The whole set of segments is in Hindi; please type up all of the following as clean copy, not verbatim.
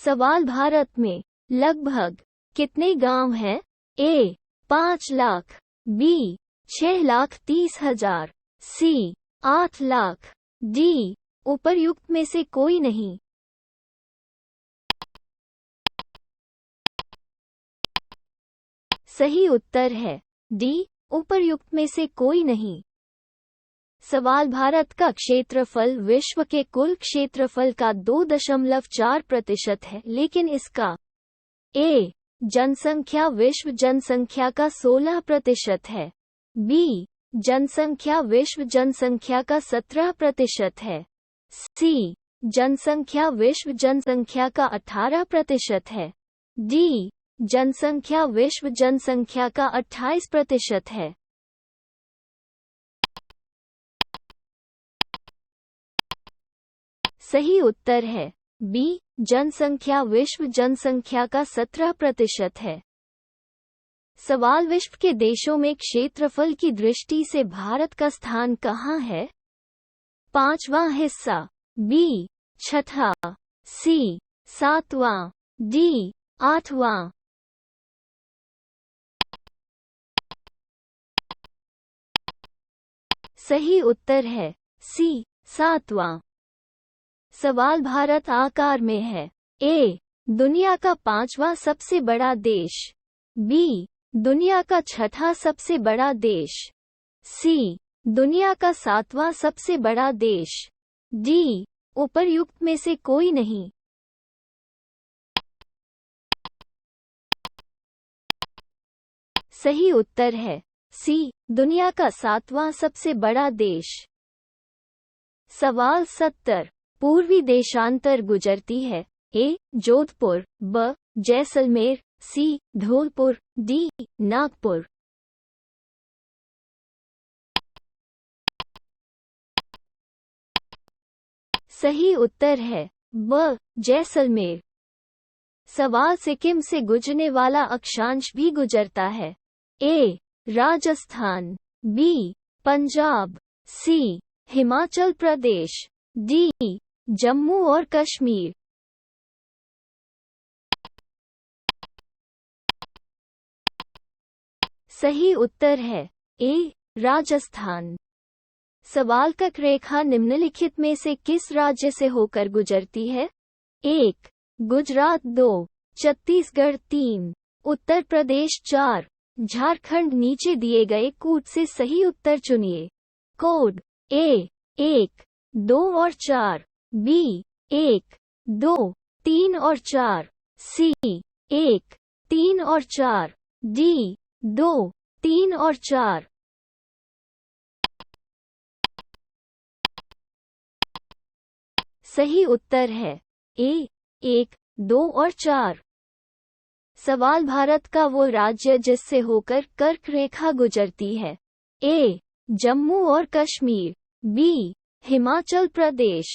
सवाल, भारत में लगभग कितने गांव हैं? ए 5 लाख, बी 6,30,000, सी 8 लाख, डी उपर्युक्त में से कोई नहीं। सही उत्तर है डी, उपर्युक्त में से कोई नहीं। सवाल, भारत का क्षेत्रफल विश्व के कुल क्षेत्रफल का 2.4% है, लेकिन इसका ए जनसंख्या विश्व जनसंख्या का 16% है, बी जनसंख्या विश्व जनसंख्या का 17% है, सी जनसंख्या विश्व जनसंख्या का 18% है, डी जनसंख्या विश्व जनसंख्या का 28% है। सही उत्तर है बी, जनसंख्या विश्व जनसंख्या का 17% है। सवाल, विश्व के देशों में क्षेत्रफल की दृष्टि से भारत का स्थान कहाँ है? 5वां हिस्सा, बी 6ठा, सी 7वां, डी 8वां। सही उत्तर है सी 7वां। सवाल, भारत आकार में है ए दुनिया का 5वां सबसे बड़ा देश, बी दुनिया का 6ठा सबसे बड़ा देश, सी दुनिया का 7वां सबसे बड़ा देश, डी उपर्युक्त में से कोई नहीं। सही उत्तर है सी, दुनिया का 7वां सबसे बड़ा देश। सवाल 70, पूर्वी देशांतर गुजरती है ए जोधपुर, ब जैसलमेर, सी धौलपुर, डी नागपुर। सही उत्तर है ब जैसलमेर। सवाल, सिक्किम से गुजरने वाला अक्षांश भी गुजरता है ए राजस्थान, बी पंजाब, सी हिमाचल प्रदेश, डी जम्मू और कश्मीर। सही उत्तर है ए राजस्थान। सवाल, कर्क रेखा निम्नलिखित में से किस राज्य से होकर गुजरती है? 1 गुजरात, 2 छत्तीसगढ़, 3 उत्तर प्रदेश, 4 झारखंड। नीचे दिए गए कोड से सही उत्तर चुनिए। कोड ए 1, 2 और 4, बी 1, 2, 3 और 4, सी 1, 3 और 4, डी 2, 3 और 4। सही उत्तर है ए 1, 2 और 4। सवाल, भारत का वो राज्य जिससे होकर कर्क रेखा गुजरती है? ए जम्मू और कश्मीर, बी हिमाचल प्रदेश,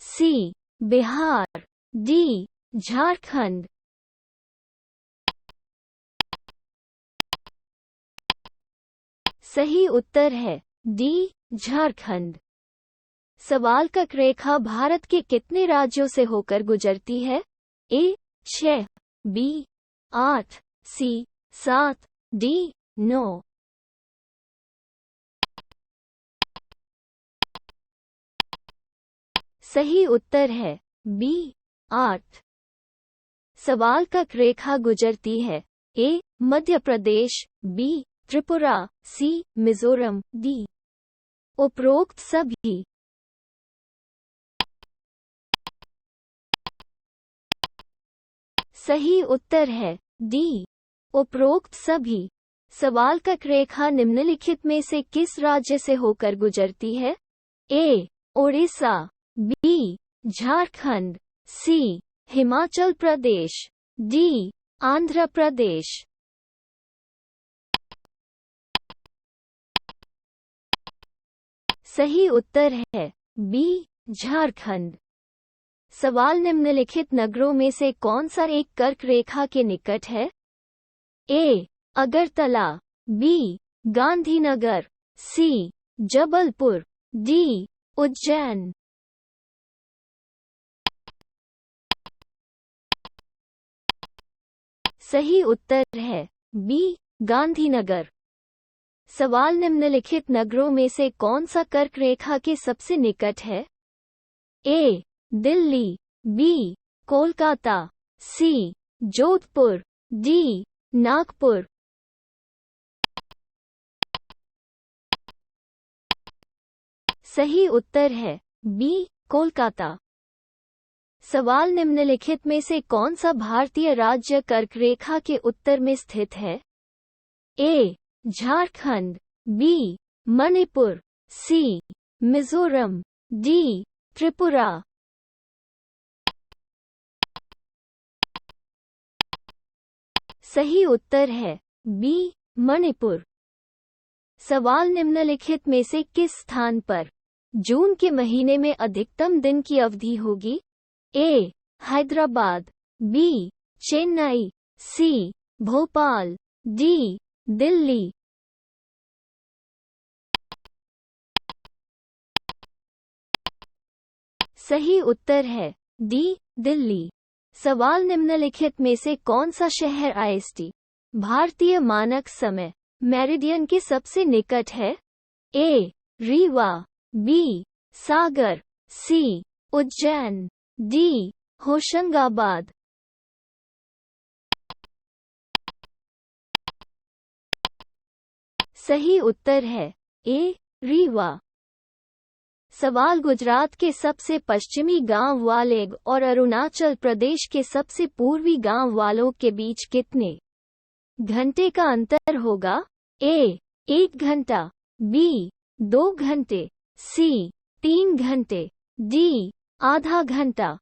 सी बिहार, डी झारखंड। सही उत्तर है डी झारखंड। सवाल, कर्क रेखा भारत के कितने राज्यों से होकर गुजरती है? ए 6, बी 8, सी 7, डी 9। सही उत्तर है बी 8। सवाल, कर्क रेखा गुजरती है ए मध्य प्रदेश, बी त्रिपुरा, सी मिजोरम, डी उपरोक्त सभी। सही उत्तर है डी उपरोक्त सभी। सवाल, कर्क रेखा निम्नलिखित में से किस राज्य से होकर गुजरती है? ए ओडिशा, बी झारखंड, सी हिमाचल प्रदेश, डी आंध्र प्रदेश। सही उत्तर है बी झारखंड। सवाल, निम्नलिखित नगरों में से कौन सा एक कर्क रेखा के निकट है? ए अगरतला, बी गांधीनगर, सी जबलपुर, डी उज्जैन। सही उत्तर है बी गांधीनगर। सवाल निम्नलिखित नगरों में से कौन सा कर्क रेखा के सबसे निकट है? ए दिल्ली, बी कोलकाता, सी जोधपुर, डी नागपुर। सही उत्तर है बी कोलकाता। सवाल निम्नलिखित में से कौन सा भारतीय राज्य कर्क रेखा के उत्तर में स्थित है? ए झारखंड, बी मणिपुर, सी मिजोरम, डी त्रिपुरा। सही उत्तर है बी मणिपुर। सवाल निम्नलिखित में से किस स्थान पर जून के महीने में अधिकतम दिन की अवधि होगी? ए हैदराबाद, बी चेन्नई, सी भोपाल, डी दिल्ली। सही उत्तर है डी दिल्ली। सवाल निम्नलिखित में से कौन सा शहर आईएसटी भारतीय मानक समय मेरिडियन के सबसे निकट है? ए रीवा, बी सागर, सी उज्जैन, डी होशंगाबाद। सही उत्तर है ए रीवा। सवाल गुजरात के सबसे पश्चिमी गांव वालेग और अरुणाचल प्रदेश के सबसे पूर्वी गांव वालों के बीच कितने घंटे का अंतर होगा? ए 1 घंटा, बी 2 घंटे, सी 3 घंटे, डी आधा घंटा।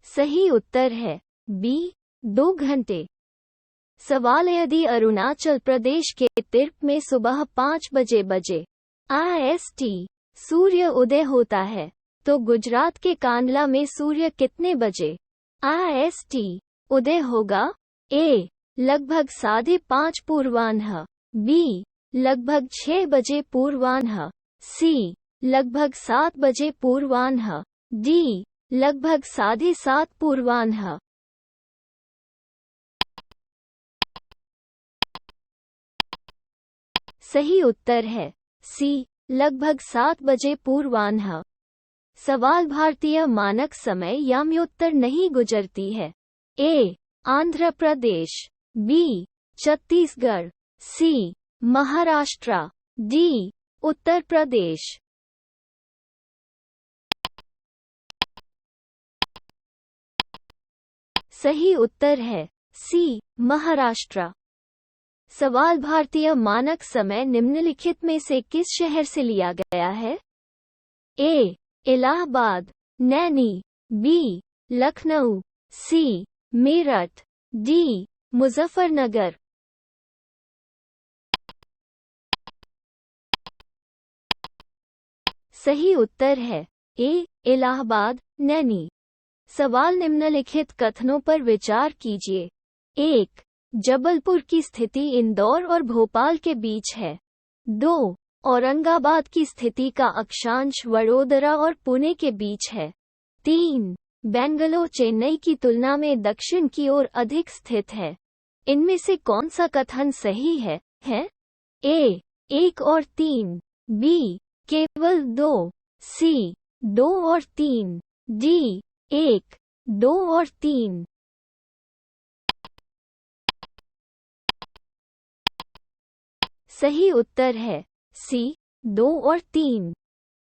सही उत्तर है बी 2 घंटे। सवाल है यदि अरुणाचल प्रदेश के तिर्प में सुबह 5 बजे IST सूर्य उदय होता है तो गुजरात के कांडला में सूर्य कितने बजे IST उदय होगा? ए लगभग 5:30 पूर्वाह्न, बी लगभग 6 बजे पूर्वाह्न, सी लगभग 7 बजे पूर्वाह्न, डी लगभग 7:30 पूर्वाह्न। सही उत्तर है सी लगभग 7 बजे पूर्वाह्न। सवाल भारतीय मानक समय याम्योत्तर नहीं गुजरती है? ए आंध्र प्रदेश, बी छत्तीसगढ़, सी महाराष्ट्र, डी उत्तर प्रदेश। सही उत्तर है सी महाराष्ट्र। सवाल भारतीय मानक समय निम्नलिखित में से किस शहर से लिया गया है? ए इलाहाबाद, नैनी, बी लखनऊ, सी मेरठ, डी मुजफ्फरनगर। सही उत्तर है ए इलाहाबाद, नैनी। सवाल निम्नलिखित कथनों पर विचार कीजिए। 1. जबलपुर की स्थिति इंदौर और भोपाल के बीच है। 2. औरंगाबाद की स्थिति का अक्षांश वडोदरा और पुणे के बीच है। 3. बेंगलोर चेन्नई की तुलना में दक्षिण की ओर अधिक स्थित है। इनमें से कौन सा कथन सही है? ए 1 और 3, बी केवल 2, सी 2 और 3, डी 1, 2 और 3। सही उत्तर है सी 2 और 3।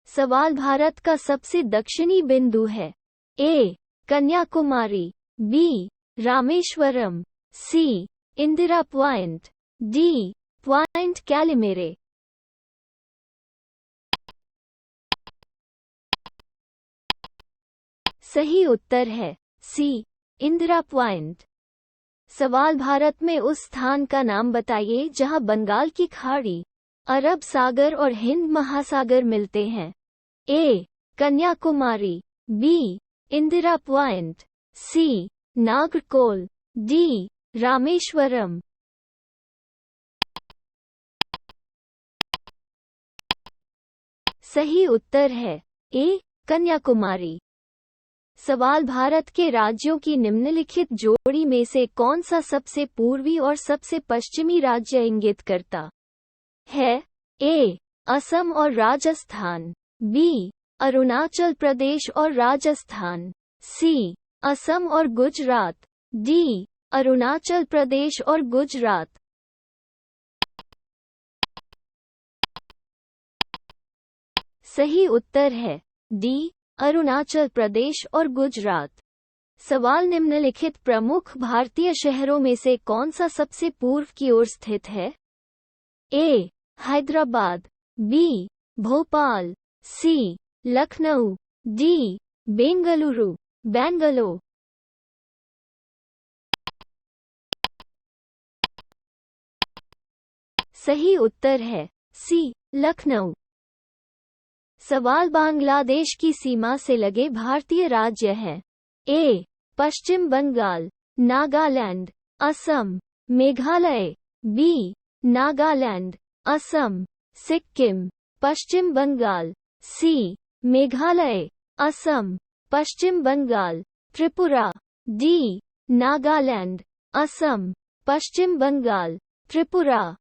सवाल भारत का सबसे दक्षिणी बिंदु है। ए कन्याकुमारी, बी रामेश्वरम, सी इंदिरा पॉइंट, डी पॉइंट कैलिमेरे। सही उत्तर है सी इंदिरा पॉइंट। सवाल भारत में उस स्थान का नाम बताइए जहां बंगाल की खाड़ी, अरब सागर और हिंद महासागर मिलते हैं। ए कन्याकुमारी, बी इंदिरा पॉइंट, सी नागरकोल, डी रामेश्वरम। सही उत्तर है ए कन्याकुमारी। सवाल भारत के राज्यों की निम्नलिखित जोड़ी में से कौन सा सबसे पूर्वी और सबसे पश्चिमी राज्य इंगित करता है? ए. असम और राजस्थान, बी. अरुणाचल प्रदेश और राजस्थान, सी. असम और गुजरात, डी. अरुणाचल प्रदेश और गुजरात। सही उत्तर है डी. अरुणाचल प्रदेश और गुजरात। सवाल निम्नलिखित प्रमुख भारतीय शहरों में से कौन सा सबसे पूर्व की ओर स्थित है? ए. हैदराबाद, बी. भोपाल, सी. लखनऊ, डी. बेंगलुरु, बैंगलोर। सही उत्तर है सी. लखनऊ। सवाल बांग्लादेश की सीमा से लगे भारतीय राज्य हैं। ए. पश्चिम बंगाल, नागालैंड, असम, मेघालय, बी. नागालैंड, असम, सिक्किम, पश्चिम बंगाल, सी. मेघालय, असम, पश्चिम बंगाल, त्रिपुरा, डी. नागालैंड, असम, पश्चिम बंगाल, त्रिपुरा।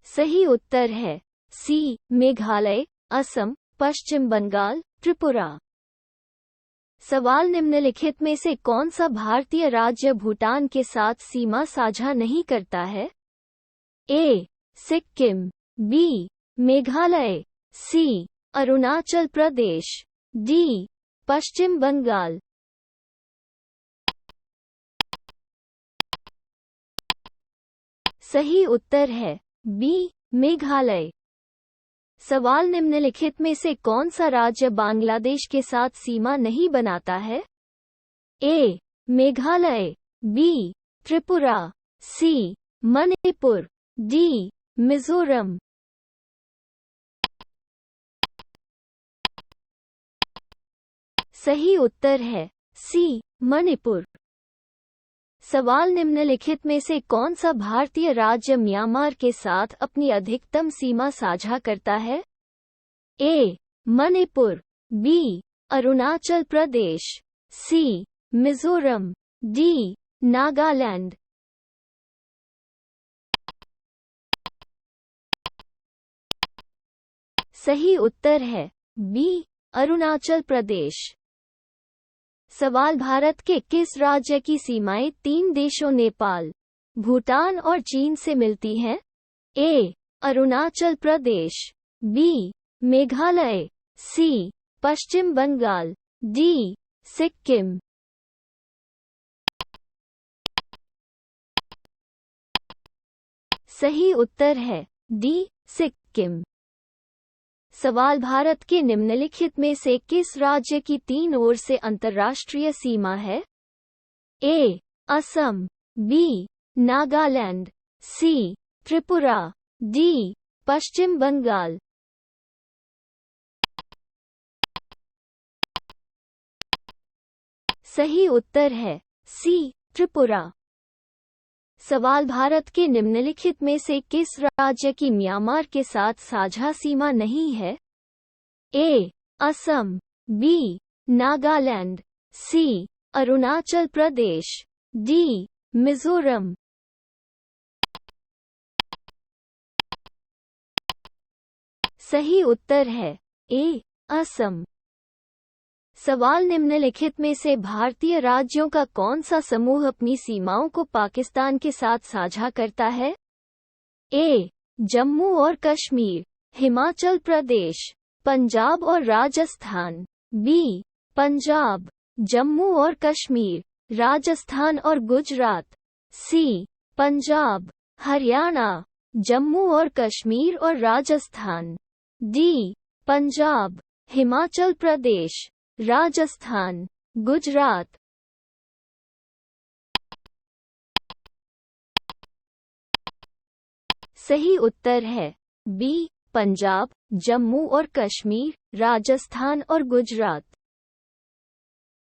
सही उत्तर है सी. मेघालय, असम, पश्चिम बंगाल, त्रिपुरा। सवाल निम्नलिखित में से कौन सा भारतीय राज्य भूटान के साथ सीमा साझा नहीं करता है? ए. सिक्किम, बी. मेघालय, सी. अरुणाचल प्रदेश, डी. पश्चिम बंगाल। सही उत्तर है बी. मेघालय। सवाल निम्नलिखित में से कौन सा राज्य बांग्लादेश के साथ सीमा नहीं बनाता है? ए. मेघालय, बी. त्रिपुरा, सी. मणिपुर, डी. मिजोरम। सही उत्तर है सी. मणिपुर। सवाल निम्नलिखित में से कौन सा भारतीय राज्य म्यांमार के साथ अपनी अधिकतम सीमा साझा करता है? ए. मणिपुर, बी. अरुणाचल प्रदेश, सी. मिजोरम, डी. नागालैंड। सही उत्तर है बी. अरुणाचल प्रदेश। सवाल भारत के किस राज्य की सीमाएं तीन देशों नेपाल, भूटान और चीन से मिलती हैं? ए. अरुणाचल प्रदेश, बी. मेघालय, सी. पश्चिम बंगाल, डी. सिक्किम। सही उत्तर है डी. सिक्किम। सवाल भारत के निम्नलिखित में से किस राज्य की तीन ओर से अंतर्राष्ट्रीय सीमा है? A. Assam, B. Nagaland, C. Tripura, D. पश्चिम बंगाल। सही उत्तर है सी. त्रिपुरा। सवाल भारत के निम्नलिखित में से किस राज्य की म्यांमार के साथ साझा सीमा नहीं है? A. Assam, B. Nagaland, C. Arunachal Pradesh, D. Mizoram. सही उत्तर है ए. असम। सवाल निम्नलिखित में से भारतीय राज्यों का कौन सा समूह अपनी सीमाओं को पाकिस्तान के साथ साझा करता है? ए. जम्मू और कश्मीर, हिमाचल प्रदेश, पंजाब और राजस्थान, बी. पंजाब, जम्मू और कश्मीर, राजस्थान और गुजरात, सी. पंजाब, हरियाणा, जम्मू और कश्मीर और राजस्थान, डी. पंजाब, हिमाचल प्रदेश, राजस्थान, गुजरात। सही उत्तर है बी. पंजाब, जम्मू और कश्मीर, राजस्थान और गुजरात।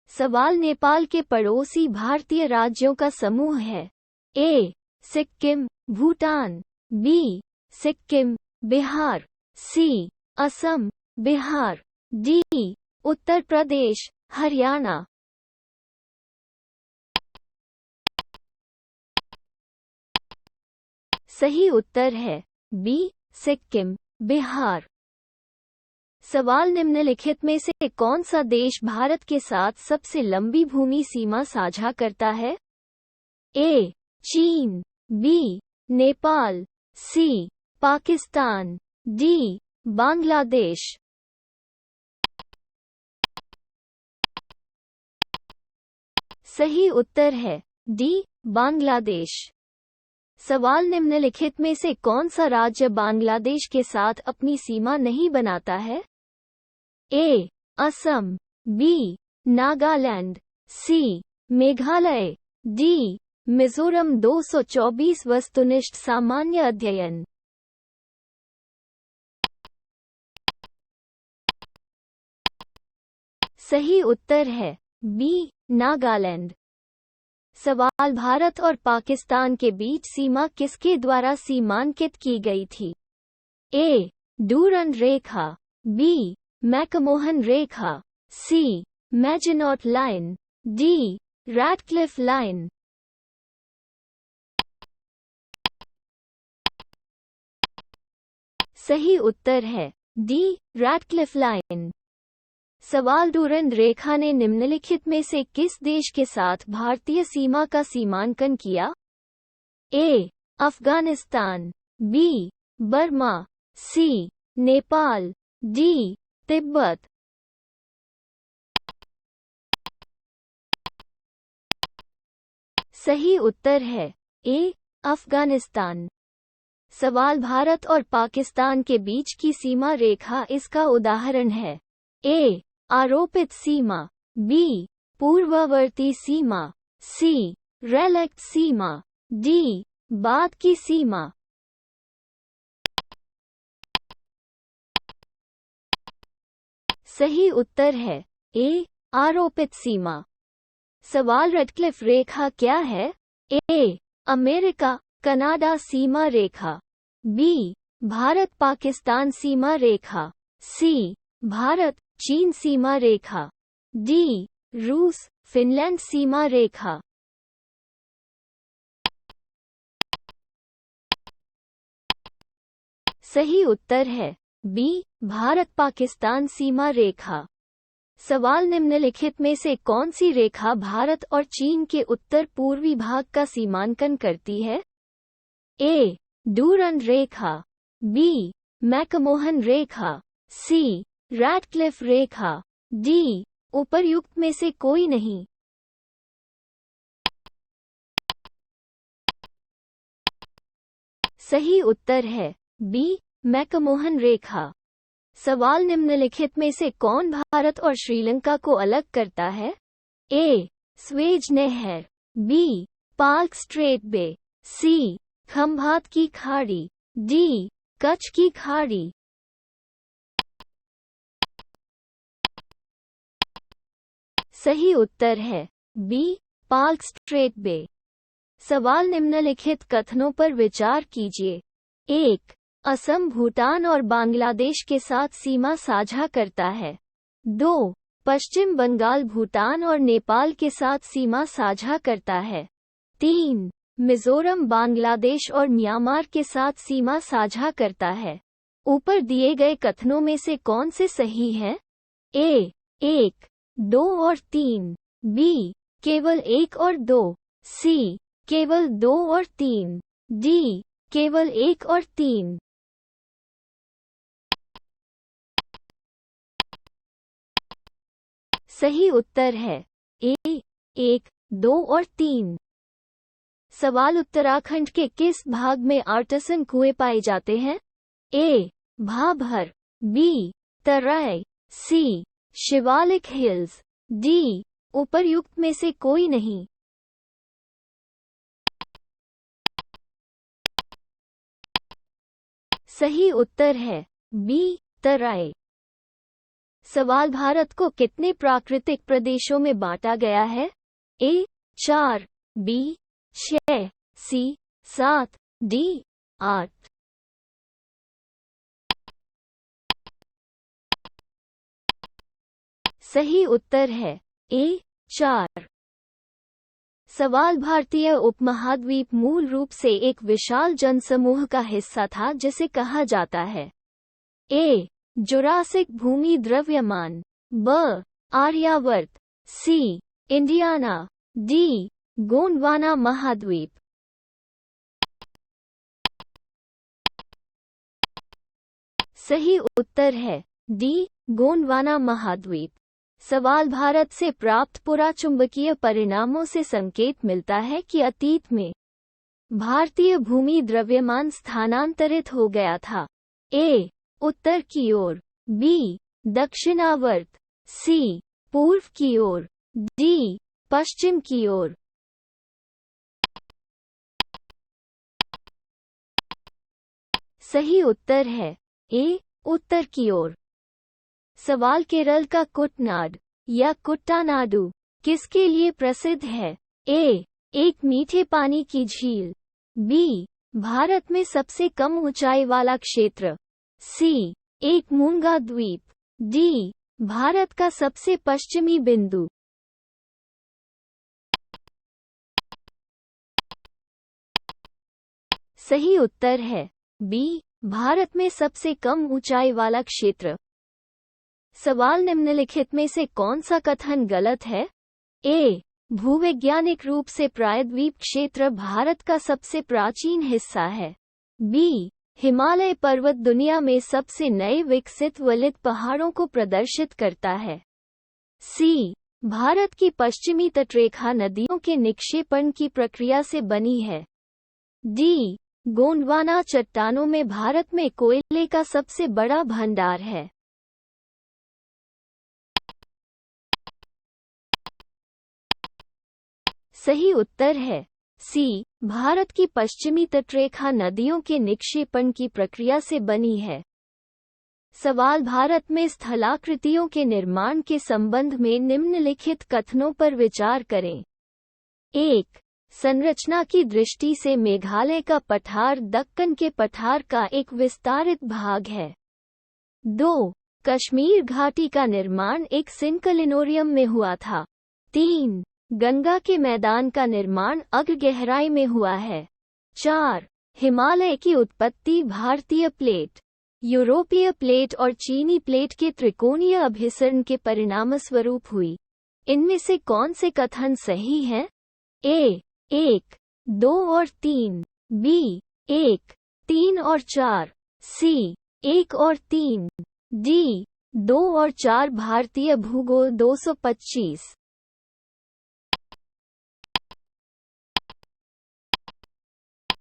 सवाल नेपाल के पड़ोसी भारतीय राज्यों का समूह है। ए. सिक्किम, भूटान, बी. सिक्किम, बिहार, सी. असम, बिहार, डी, उत्तर प्रदेश, हरियाणा। सही उत्तर है बी, सिक्किम, बिहार। सवाल निम्नलिखित में से कौन सा देश भारत के साथ सबसे लंबी भूमि सीमा साझा करता है? ए, चीन, बी, नेपाल, सी, पाकिस्तान, डी, बांग्लादेश। सही उत्तर है डी, बांग्लादेश। सवाल निम्नलिखित में से कौन सा राज्य बांग्लादेश के साथ अपनी सीमा नहीं बनाता है? A, Assam, B, Nagaland, C, Meghalaya, D, Mizoram. 224 वस्तुनिष्ठ सामान्य अध्ययन। सही उत्तर है बी, नागालैंड। सवाल भारत और पाकिस्तान के बीच सीमा किसके द्वारा सीमांकित की गई थी? ए, डूरंड रेखा, बी, मैकमोहन रेखा, C, Maginot line, D, Radcliffe line. सही उत्तर है डी, रैटक्लिफ लाइन। सवाल डूरंड रेखा ने निम्नलिखित में से किस देश के साथ भारतीय सीमा का सीमांकन किया? ए, अफगानिस्तान, बी, बर्मा, सी, नेपाल, डी, तिब्बत। सही उत्तर है ए, अफगानिस्तान। सवाल भारत और पाकिस्तान के बीच की सीमा रेखा इसका उदाहरण है। ए, आरोपित सीमा, बी, पूर्ववर्ती सीमा, सी, रेलेक्ट सीमा, डी, बाद की सीमा। सही उत्तर है ए, आरोपित सीमा। सवाल रेडक्लिफ रेखा क्या है? ए, अमेरिका कनाडा सीमा रेखा, बी, भारत पाकिस्तान सीमा रेखा, सी, भारत चीन सीमा रेखा, डी, रूस फिनलैंड सीमा रेखा। सही उत्तर है बी, भारत पाकिस्तान सीमा रेखा। सवाल निम्नलिखित में से कौन सी रेखा भारत और चीन के उत्तर पूर्वी भाग का सीमांकन करती है? ए, डूरंड रेखा, बी, मैकमोहन रेखा, सी, रैटक्लिफ रेखा, डी, उपर्युक्त में से कोई नहीं। सही उत्तर है बी, मैकमोहन रेखा। सवाल निम्नलिखित में से कौन भारत और श्रीलंका को अलग करता है? ए, स्वेज नहर, बी, पार्क स्ट्रेट बे, सी, खंभात की खाड़ी, डी, कच्छ की खाड़ी। सही उत्तर है बी, पार्क स्ट्रेट बे। सवाल निम्नलिखित कथनों पर विचार कीजिए। 1. असम भूटान और बांग्लादेश के साथ सीमा साझा करता है। 2. पश्चिम बंगाल भूटान और नेपाल के साथ सीमा साझा करता है। 3. मिजोरम बांग्लादेश और म्यांमार के साथ सीमा साझा करता है। ऊपर दिए गए कथनों में से कौन से सही हैं? ए, 1, 2 और 3, बी, केवल 1 और 2, सी, केवल 2 और 3, डी, केवल 1 और 3। सही उत्तर है ए, 1, 2 और 3। सवाल उत्तराखंड के किस भाग में आर्टिसन कुएं पाए जाते हैं? ए, भाभर, बी, तराई, सी, शिवालिक हिल्स, डी, उपर्युक्त में से कोई नहीं। सही उत्तर है बी, तराई। सवाल भारत को कितने प्राकृतिक प्रदेशों में बांटा गया है? ए, 4, बी, 6, सी, 7, डी, 8। सही उत्तर है ए 4। सवाल भारतीय उपमहाद्वीप मूल रूप से एक विशाल जनसमूह का हिस्सा था जिसे कहा जाता है ए जुरासिक भूमि द्रव्यमान, ब आर्यावर्त, सी इंडियाना, डी गोंडवाना महाद्वीप। सही उत्तर है डी गोंडवाना महाद्वीप। सवाल भारत से प्राप्त पुराचुंबकीय परिणामों से संकेत मिलता है कि अतीत में भारतीय भूमि द्रव्यमान स्थानांतरित हो गया था। ए उत्तर की ओर, बी दक्षिणावर्त, सी पूर्व की ओर, डी पश्चिम की ओर। सही उत्तर है ए उत्तर की ओर। सवाल केरल का कुटनाड या कुट्टानाडु किसके लिए प्रसिद्ध है? ए एक मीठे पानी की झील, बी भारत में सबसे कम ऊंचाई वाला क्षेत्र, सी एक मूंगा द्वीप, डी भारत का सबसे पश्चिमी बिंदु। सही उत्तर है बी भारत में सबसे कम ऊंचाई वाला क्षेत्र। सवाल निम्नलिखित में से कौन सा कथन गलत है? ए भूवैज्ञानिक रूप से प्रायद्वीप क्षेत्र भारत का सबसे प्राचीन हिस्सा है, बी हिमालय पर्वत दुनिया में सबसे नए विकसित वलित पहाड़ों को प्रदर्शित करता है, सी भारत की पश्चिमी तटरेखा नदियों के निक्षेपण की प्रक्रिया से बनी है, डी गोंडवाना चट्टानों में भारत में कोयले का सबसे बड़ा भंडार है। सही उत्तर है सी भारत की पश्चिमी तटरेखा नदियों के निक्षेपण की प्रक्रिया से बनी है। सवाल भारत में स्थलाकृतियों के निर्माण के संबंध में निम्नलिखित कथनों पर विचार करें। 1. संरचना की दृष्टि से मेघालय का पठार दक्कन के पठार का एक विस्तारित भाग है। 2. कश्मीर घाटी का निर्माण एक सिंकलिनोरियम में हुआ था। 3. गंगा के मैदान का निर्माण अग गहराई में हुआ है। 4. हिमालय की उत्पत्ति भारतीय प्लेट, यूरोपीय प्लेट और चीनी प्लेट के त्रिकोणीय अभिसरण के परिणामस्वरूप हुई। इनमें से कौन से कथन सही हैं? ए 1, 2 और 3, बी 1, 3 और 4, सी 1 और 3, डी 2 और 4। भारतीय भूगोल 225।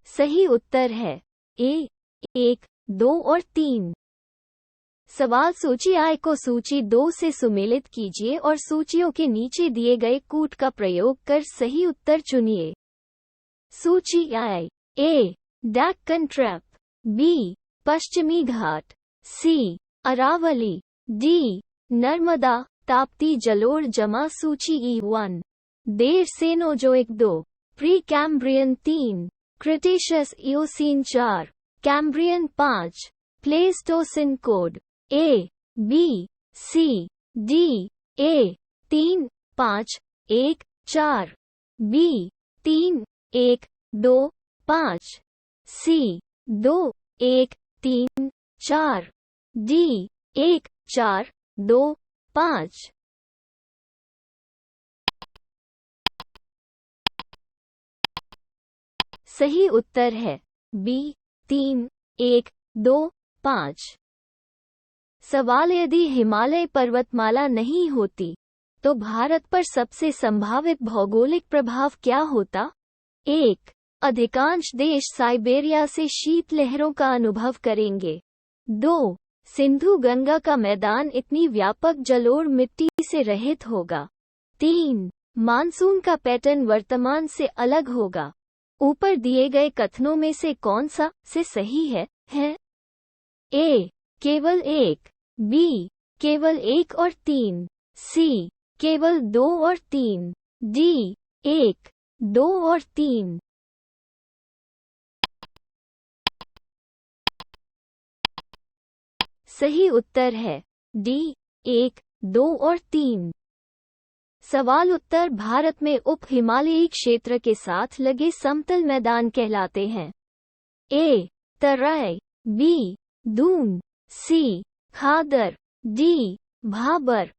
सही उत्तर है ए 1, 2 और 3। सवाल सूची आय को सूची 2 से सुमेलित कीजिए और सूचियों के नीचे दिए गए कूट का प्रयोग कर सही उत्तर चुनिए। सूची I A Deccan trap, B पश्चिमी घाट, सी अरावली, डी नर्मदा ताप्ती जलोढ़ जमा। सूची E1 देर Cenozoic 2, pre Cambrian 3, Cretaceous Eocene 4, Cambrian 5, Pleistocene. Code A B C D A 3, 5, 1, 4, B 3, 1, 2, 5, C 2, 1, 3, 4, D 1, 4, 2, 5। सही उत्तर है बी 3, 1, 2, 5। सवाल यदि हिमालय पर्वतमाला नहीं होती तो भारत पर सबसे संभावित भौगोलिक प्रभाव क्या होता? 1. अधिकांश देश साइबेरिया से शीतलहरों का अनुभव करेंगे। 2. सिंधु गंगा का मैदान इतनी व्यापक जलोढ़ मिट्टी से रहित होगा। 3. मानसून का पैटर्न वर्तमान से अलग होगा। ऊपर दिए गए कथनों में से कौन सा से सही है? ए केवल 1, बी केवल 1 और 3, सी केवल 2 और 3, डी 1, 2 और 3। सही उत्तर है डी 1, 2 और 3। सवाल उत्तर भारत में उप हिमालयी क्षेत्र के साथ लगे समतल मैदान कहलाते हैं। ए. तराई, बी. दून, सी. खादर, डी. भाबर।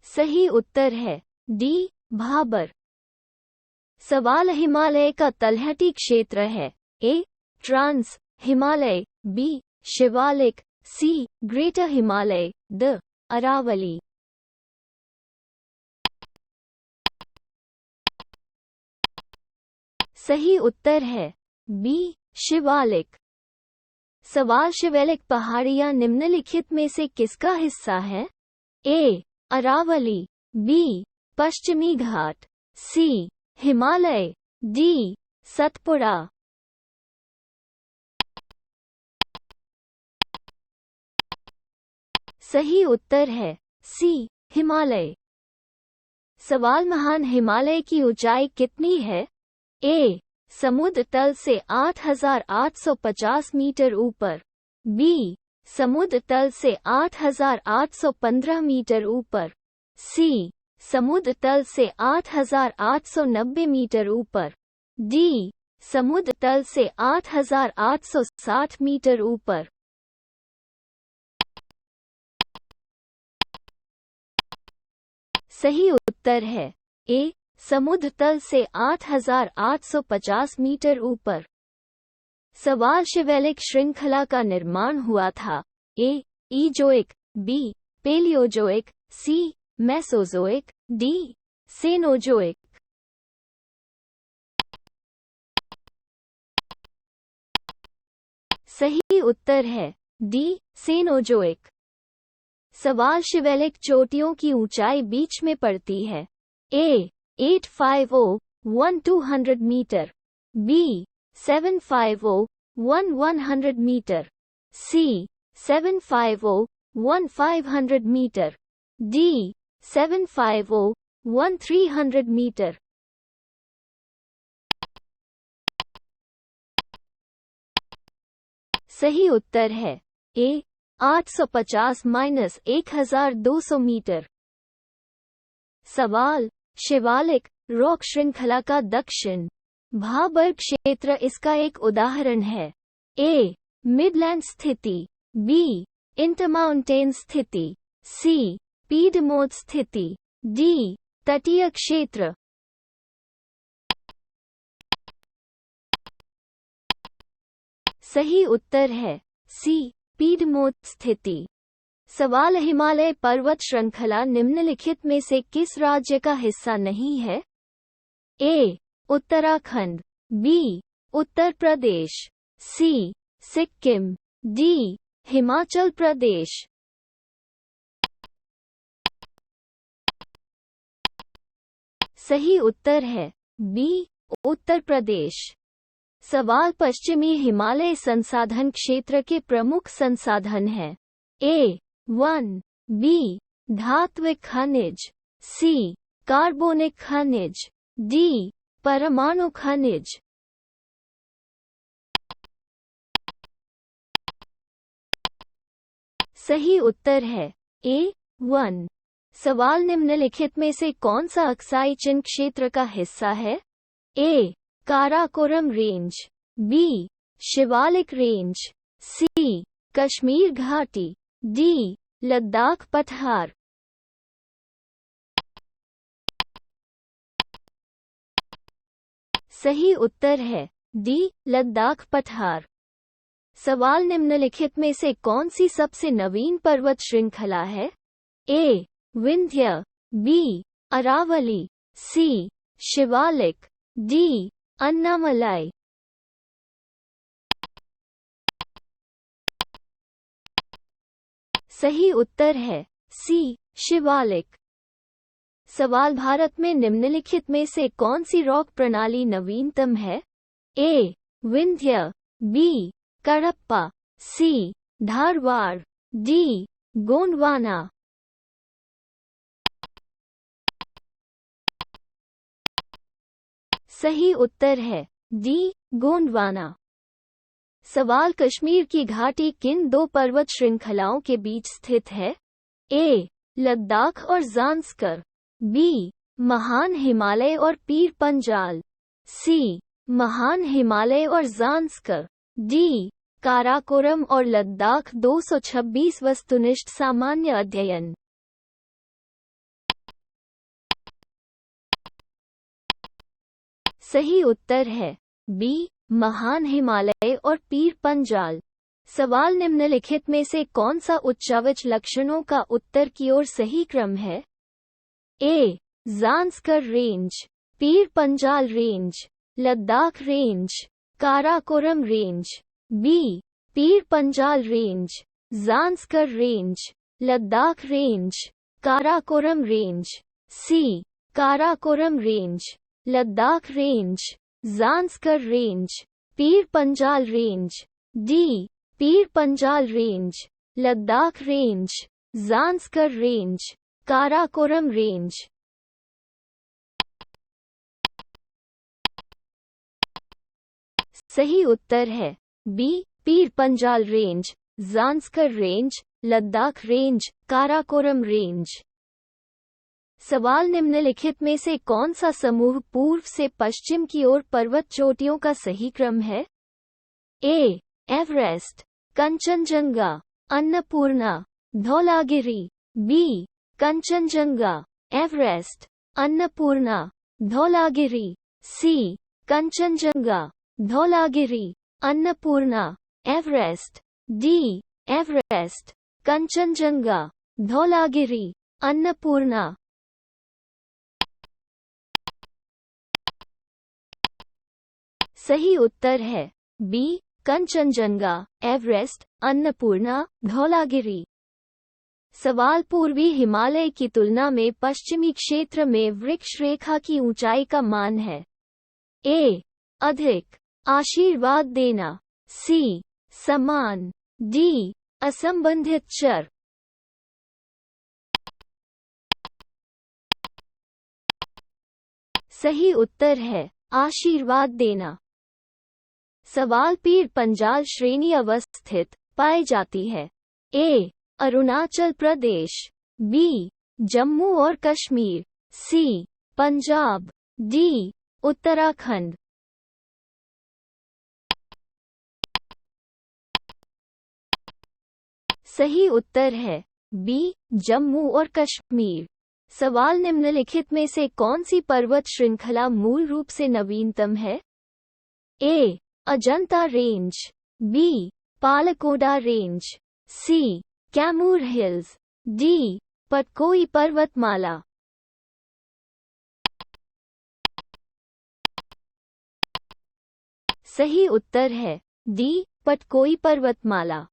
सही उत्तर है डी. भाबर। सवाल हिमालय का तलहटी क्षेत्र है। A. Trans Himalaya, B. Shivalik, C. Greater Himalaya, D. Aravalli. सही उत्तर है बी. शिवालिक। सवाल शिवालिक पहाड़ियां निम्नलिखित में से किसका हिस्सा है? ए. अरावली, बी. पश्चिमी घाट, सी. हिमालय, डी. सतपुड़ा। सही उत्तर है सी. हिमालय। सवाल महान हिमालय की ऊंचाई कितनी है? ए. समुद्र तल से 8,850 मीटर ऊपर, बी. समुद्र तल से 8,815 मीटर ऊपर, सी. समुद्र तल से 8,890 मीटर ऊपर, डी. समुद्र तल से 8,860 मीटर ऊपर। सही उत्तर है ए. समुद्र तल से 8,850 मीटर ऊपर। सवाल शिवालिक श्रृंखला का निर्माण हुआ था। A. Eozoic, B. Palaeozoic, C. Mesozoic, D. Cenozoic. सही उत्तर है डी. सेनोजोइक। सवाल शिवालिक चोटियों की ऊंचाई बीच में पड़ती है। ए. 850-1 मीटर, बी. 750-1 मीटर, सी. 750-1 मीटर, डी. 750-1 मीटर। सही उत्तर है ए. 850-1200 मीटर। सवाल शिवालिक रॉक श्रृंखला का दक्षिण भाबर क्षेत्र इसका एक उदाहरण है। ए. मिडलैंड स्थिति, बी. इंटरमाउंटेन स्थिति, सी. पीडमोड स्थिति, डी. तटीय क्षेत्र। सही उत्तर है सी. पीडमोड स्थिति। सवाल हिमालय पर्वत श्रृंखला निम्नलिखित में से किस राज्य का हिस्सा नहीं है? ए. उत्तराखंड, बी. उत्तर प्रदेश, सी. सिक्किम, डी. हिमाचल प्रदेश। सही उत्तर है बी. उत्तर प्रदेश। सवाल पश्चिमी हिमालय संसाधन क्षेत्र के प्रमुख संसाधन हैं। ए. 1. बी. धात्विक खनिज, सी. कार्बोनिक खनिज, डी. परमाणु खनिज। सही उत्तर है ए. 1। सवाल निम्नलिखित में से कौन सा अक्साई चिन्ह क्षेत्र का हिस्सा है? A. Karakoram range, B. Shivalik range, C. Kashmir घाटी, डी. लद्दाख पठार। सही उत्तर है डी. लद्दाख पठार। सवाल निम्नलिखित में से कौन सी सबसे नवीन पर्वत श्रृंखला है? ए. विंध्य, बी. अरावली, सी. शिवालिक, डी. अन्नामलाई। सही उत्तर है सी. शिवालिक। सवाल भारत में निम्नलिखित में से कौन सी रॉक प्रणाली नवीनतम है? ए. विंध्य, बी. कडप्पा, सी. धारवाड़, डी. गोंडवाना। सही उत्तर है डी. गोंडवाना। सवाल कश्मीर की घाटी किन दो पर्वत श्रृंखलाओं के बीच स्थित है? ए. लद्दाख और ज़ांस्कर, बी. महान हिमालय और पीर पंजाल, सी. महान हिमालय और ज़ांस्कर, डी. काराकोरम और लद्दाख। 226 वस्तुनिष्ठ सामान्य अध्ययन। सही उत्तर है बी. महान हिमालय और पीर पंजाल। सवाल निम्नलिखित में से कौन सा उच्चावच लक्षणों का उत्तर की ओर सही क्रम है? ए. Zanskar range, Pir Panjal range, Ladakh range, Karakoram range, B. Pir Panjal range, Zanskar range, Ladakh range, Karakoram range, C. Karakoram range, Ladakh range, Zanskar range, Pir Panjal range, D. Pir Panjal range, Ladakh range, Zanskar range, Karakoram range. सही उत्तर है B. Pir Panjal range, Zanskar range, Ladakh range, Karakoram range. सवाल निम्नलिखित में से कौन सा समूह पूर्व से पश्चिम की ओर पर्वत चोटियों का सही क्रम है? A. Everest, Kanchenjunga, Annapurna, Dhaulagiri, B. Kanchenjunga, Everest, Annapurna, Dhaulagiri, C. Kanchenjunga, Dhaulagiri, Annapurna, Everest, D. Everest, Kanchenjunga, Dhaulagiri, Annapurna. सही उत्तर है बी. कंचनजंगा, एवरेस्ट, अन्नपूर्णा, धौलागिरी। सवाल पूर्वी हिमालय की तुलना में पश्चिमी क्षेत्र में वृक्ष रेखा की ऊंचाई का मान है। ए. अधिक, आशीर्वाद देना, सी. समान, डी. असंबंधित चर। सही उत्तर है आशीर्वाद देना। सवाल पीर पंजाल श्रेणी अवस्थित पाई जाती है। ए. अरुणाचल प्रदेश, बी. जम्मू और कश्मीर, सी. पंजाब, डी. उत्तराखंड। सही उत्तर है बी. जम्मू और कश्मीर। सवाल निम्नलिखित में से कौन सी पर्वत श्रृंखला मूल रूप से नवीनतम है? A. Ajanta range, B. Palkonda range, C. Kaimur hills, D. Patkai पर्वतमाला। सही उत्तर है डी. पटकोई पर्वतमाला।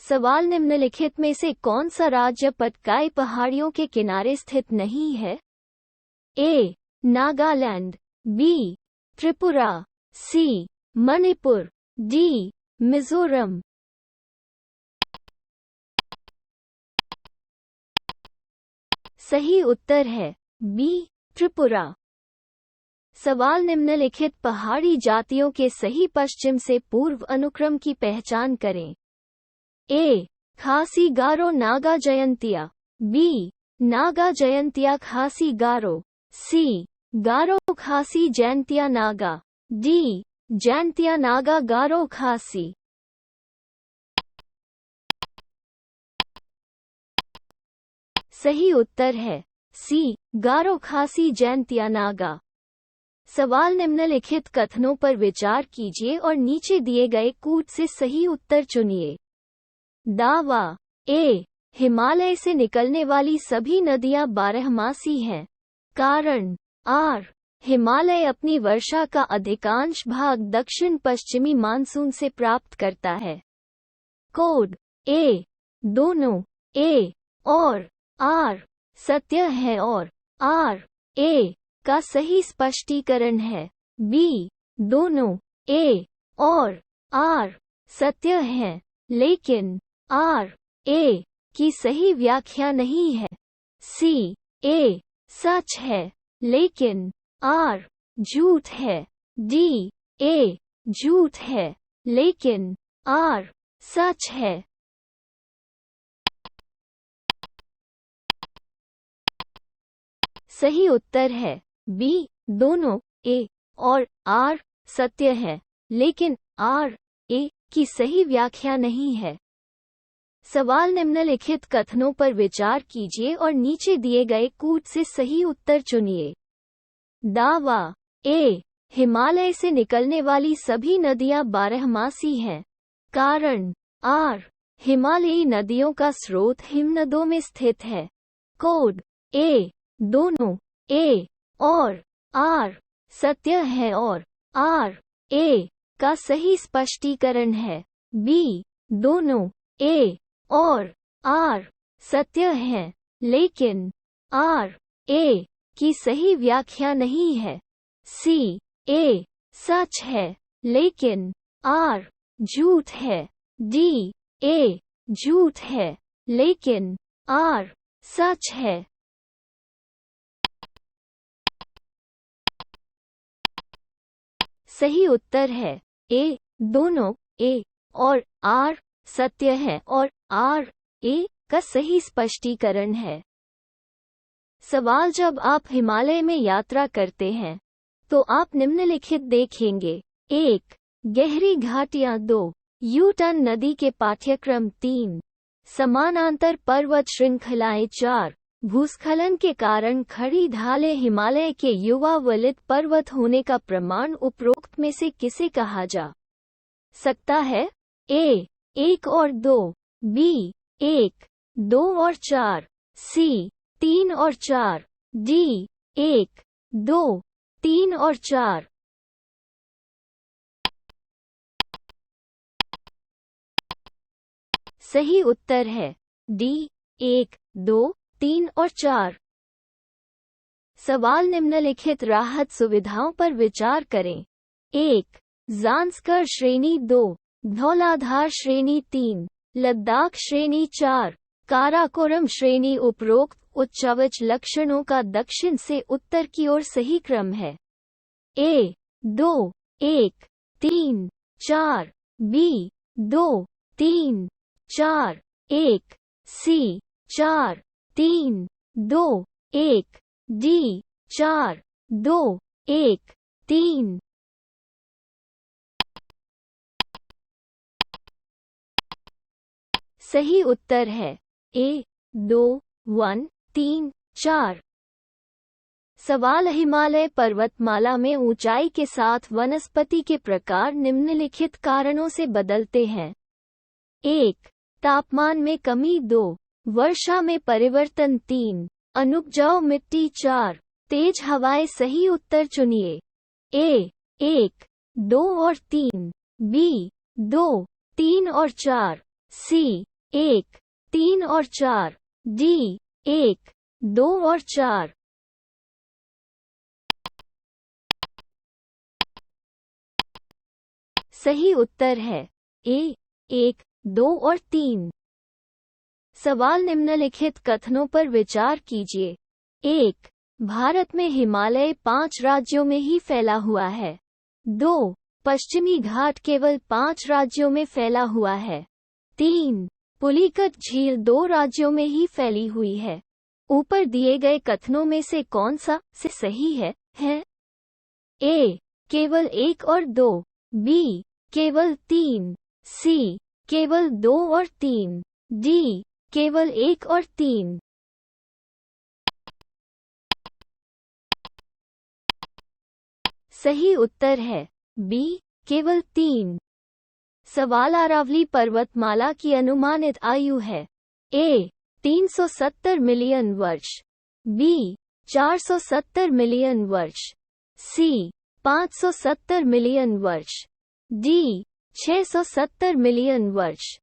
सवाल निम्नलिखित में से कौन सा राज्य पटकाई पहाड़ियों के किनारे स्थित नहीं है? ए. नागालैंड, बी. त्रिपुरा, सी. मणिपुर, डी. मिजोरम। सही उत्तर है बी. त्रिपुरा। सवाल निम्नलिखित पहाड़ी जातियों के सही पश्चिम से पूर्व अनुक्रम की पहचान करें। ए. खासी गारो नागा जयंतिया, बी. नागा जयंतिया खासी गारो, सी. गारो खासी जयंतिया नागा, डी. जयंतिया नागा गारो खासी। सही उत्तर है सी. गारो खासी जयंतिया नागा। सवाल निम्नलिखित कथनों पर विचार कीजिए और नीचे दिए गए कूट से सही उत्तर चुनिए। दावा। ए. हिमालय से निकलने वाली सभी नदियां बारहमासी हैं। कारण। आर. हिमालय अपनी वर्षा का अधिकांश भाग दक्षिण पश्चिमी मानसून से प्राप्त करता है। कोड। ए. दोनों ए और आर सत्य है और आर ए का सही स्पष्टीकरण है। बी. दोनों ए और आर सत्य है लेकिन आर ए की सही व्याख्या नहीं है। सी. ए सच है लेकिन आर झूठ है। डी. ए झूठ है लेकिन आर सच है। सही उत्तर है बी, दोनों ए और आर सत्य है, लेकिन आर ए की सही व्याख्या नहीं है। सवाल निम्नलिखित कथनों पर विचार कीजिए और नीचे दिए गए कूट से सही उत्तर चुनिए। दावा ए, हिमालय से निकलने वाली सभी नदियां बारहमासी हैं। कारण आर, हिमालयी नदियों का स्रोत हिमनदों में स्थित है। कोड ए, दोनों ए और आर सत्य है और आर ए का सही स्पष्टीकरण है। बी, दोनों ए और आर सत्य है, लेकिन आर ए की सही व्याख्या नहीं है। सी, ए सच है, लेकिन आर झूठ है। डी, ए झूठ है, लेकिन आर सच है। सही उत्तर है ए, दोनों ए और आर सत्य है और आर ए का सही स्पष्टीकरण है। सवाल, जब आप हिमालय में यात्रा करते हैं तो आप निम्नलिखित देखेंगे। 1. गहरी घाटियां। 2. यूटन नदी के पाठ्यक्रम। 3. समानांतर पर्वत श्रृंखलाएं। 4. भूस्खलन के कारण खड़ी ढालें। हिमालय के युवा वलित पर्वत होने का प्रमाण उपरोक्त में से किसे कहा जा सकता है? ए, 1 और 2। बी, 1, 2 और 4। सी, 3 और 4। डी, 1, 2, 3 और 4। सही उत्तर है डी, 1, 2, 3 और 4। सवाल, निम्नलिखित राहत सुविधाओं पर विचार करें। 1. ज़ांस्कर श्रेणी। 2. धौलाधार श्रेणी। 3. लद्दाख श्रेणी। 4. काराकोरम श्रेणी। उपरोक्त उच्चावच लक्षणों का दक्षिण से उत्तर की ओर सही क्रम है। ए, 2, 1, 3, 4। बी, 2, 3, 4, 1। सी, 4, 3, 2, 1। डी, 4, 2, 1, 3। सही उत्तर है ए, 2, 1, 3, 4। सवाल, हिमालय पर्वतमाला में ऊंचाई के साथ वनस्पति के प्रकार निम्नलिखित कारणों से बदलते हैं। 1. तापमान में कमी। 2. वर्षा में परिवर्तन। 3. अनुपजाऊ मिट्टी। 4. तेज हवाएं। सही उत्तर चुनिए। ए, 1, 2 और 3। बी, 2, 3 और 4। सी, 1, 3 और 4। डी, 1, 2 और 4। सही उत्तर है ए, 1, 2 और 3। सवाल, निम्नलिखित कथनों पर विचार कीजिए। 1. भारत में हिमालय 5 राज्यों में ही फैला हुआ है। 2. पश्चिमी घाट केवल 5 राज्यों में फैला हुआ है। 3. पुलिकट झील 2 राज्यों में ही फैली हुई है। ऊपर दिए गए कथनों में से कौन सा से सही है? ए, केवल 1 और 2। बी, केवल 3। सी, केवल 2 और 3। डी, केवल 1 और 3। सही उत्तर है बी, केवल 3। सवाल, अरावली पर्वतमाला की अनुमानित आयु है। ए, 370 मिलियन वर्ष। बी, 470 मिलियन वर्ष। सी, 570 मिलियन वर्ष। डी, 670 मिलियन वर्ष।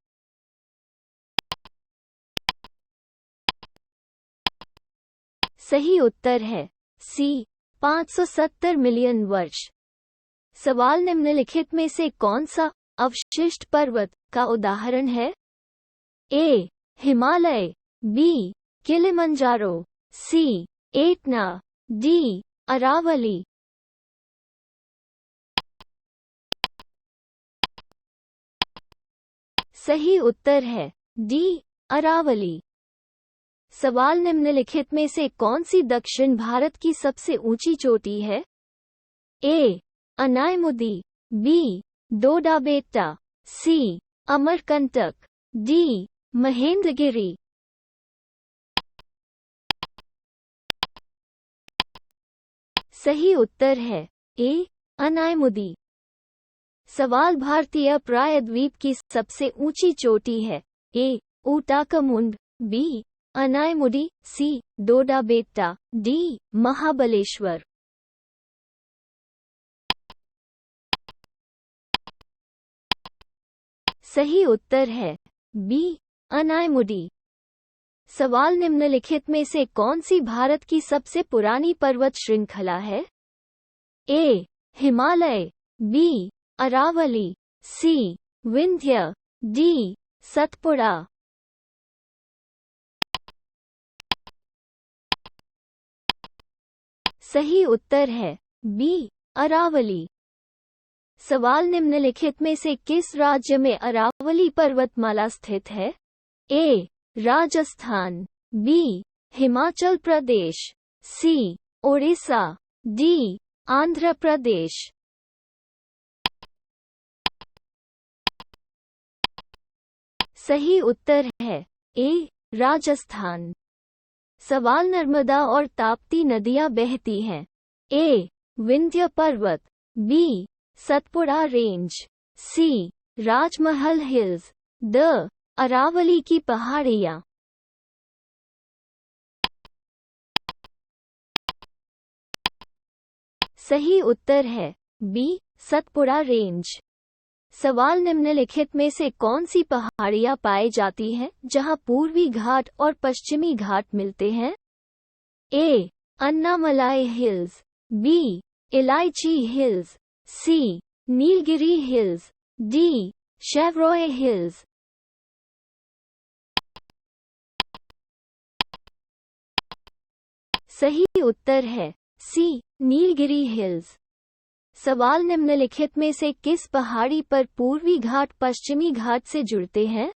सही उत्तर है सी, 570 मिलियन वर्ष। सवाल, निम्नलिखित में से कौन सा अवशिष्ट पर्वत का उदाहरण है? A, Himalaya. B, Kilimanjaro. C, Etna. D, Aravalli. सही उत्तर है डी अरावली। सवाल निम्नलिखित में से कौन सी दक्षिण भारत की सबसे ऊंची चोटी है? ए अनायमुदी, बी डोडाबेट्टा, सी अमरकंटक, डी महेंद्रगिरी। सही उत्तर है ए अनायमुदी। सवाल भारतीय प्रायद्वीप की सबसे ऊंची चोटी है? ए ऊटाकमुंड, बी अनायमुदी, सी डोडाबेट्टा, डी महाबलेश्वर। सही उत्तर है बी अनायमुदी। सवाल निम्नलिखित में से कौन सी भारत की सबसे पुरानी पर्वत श्रृंखला है? A Himalaya, B Aravalli, C Vindhya, D Satpura. सही उत्तर है बी अरावली। सवाल निम्नलिखित में से किस राज्य में अरावली पर्वतमाला स्थित है? ए राजस्थान, बी हिमाचल प्रदेश, सी ओडिशा, डी आंध्र प्रदेश। सही उत्तर है ए राजस्थान। सवाल नर्मदा और ताप्ती नदियां बहती हैं? ए विंध्य पर्वत, B Satpura range, C Rajmahal hills, the Aravalli की पहाड़ियां। सही उत्तर है बी सतपुड़ा रेंज। सवाल निम्नलिखित में से कौन सी पहाड़ियां पाई जाती हैं जहां पूर्वी घाट और पश्चिमी घाट मिलते हैं? A Anamalai hills, B Elaichi hills, C Nilgiri hills, D Shevaroy hills. सही उत्तर है सी नीलगिरी हिल्स। सवाल निम्नलिखित में से किस पहाड़ी पर पूर्वी घाट पश्चिमी घाट से जुड़ते हैं?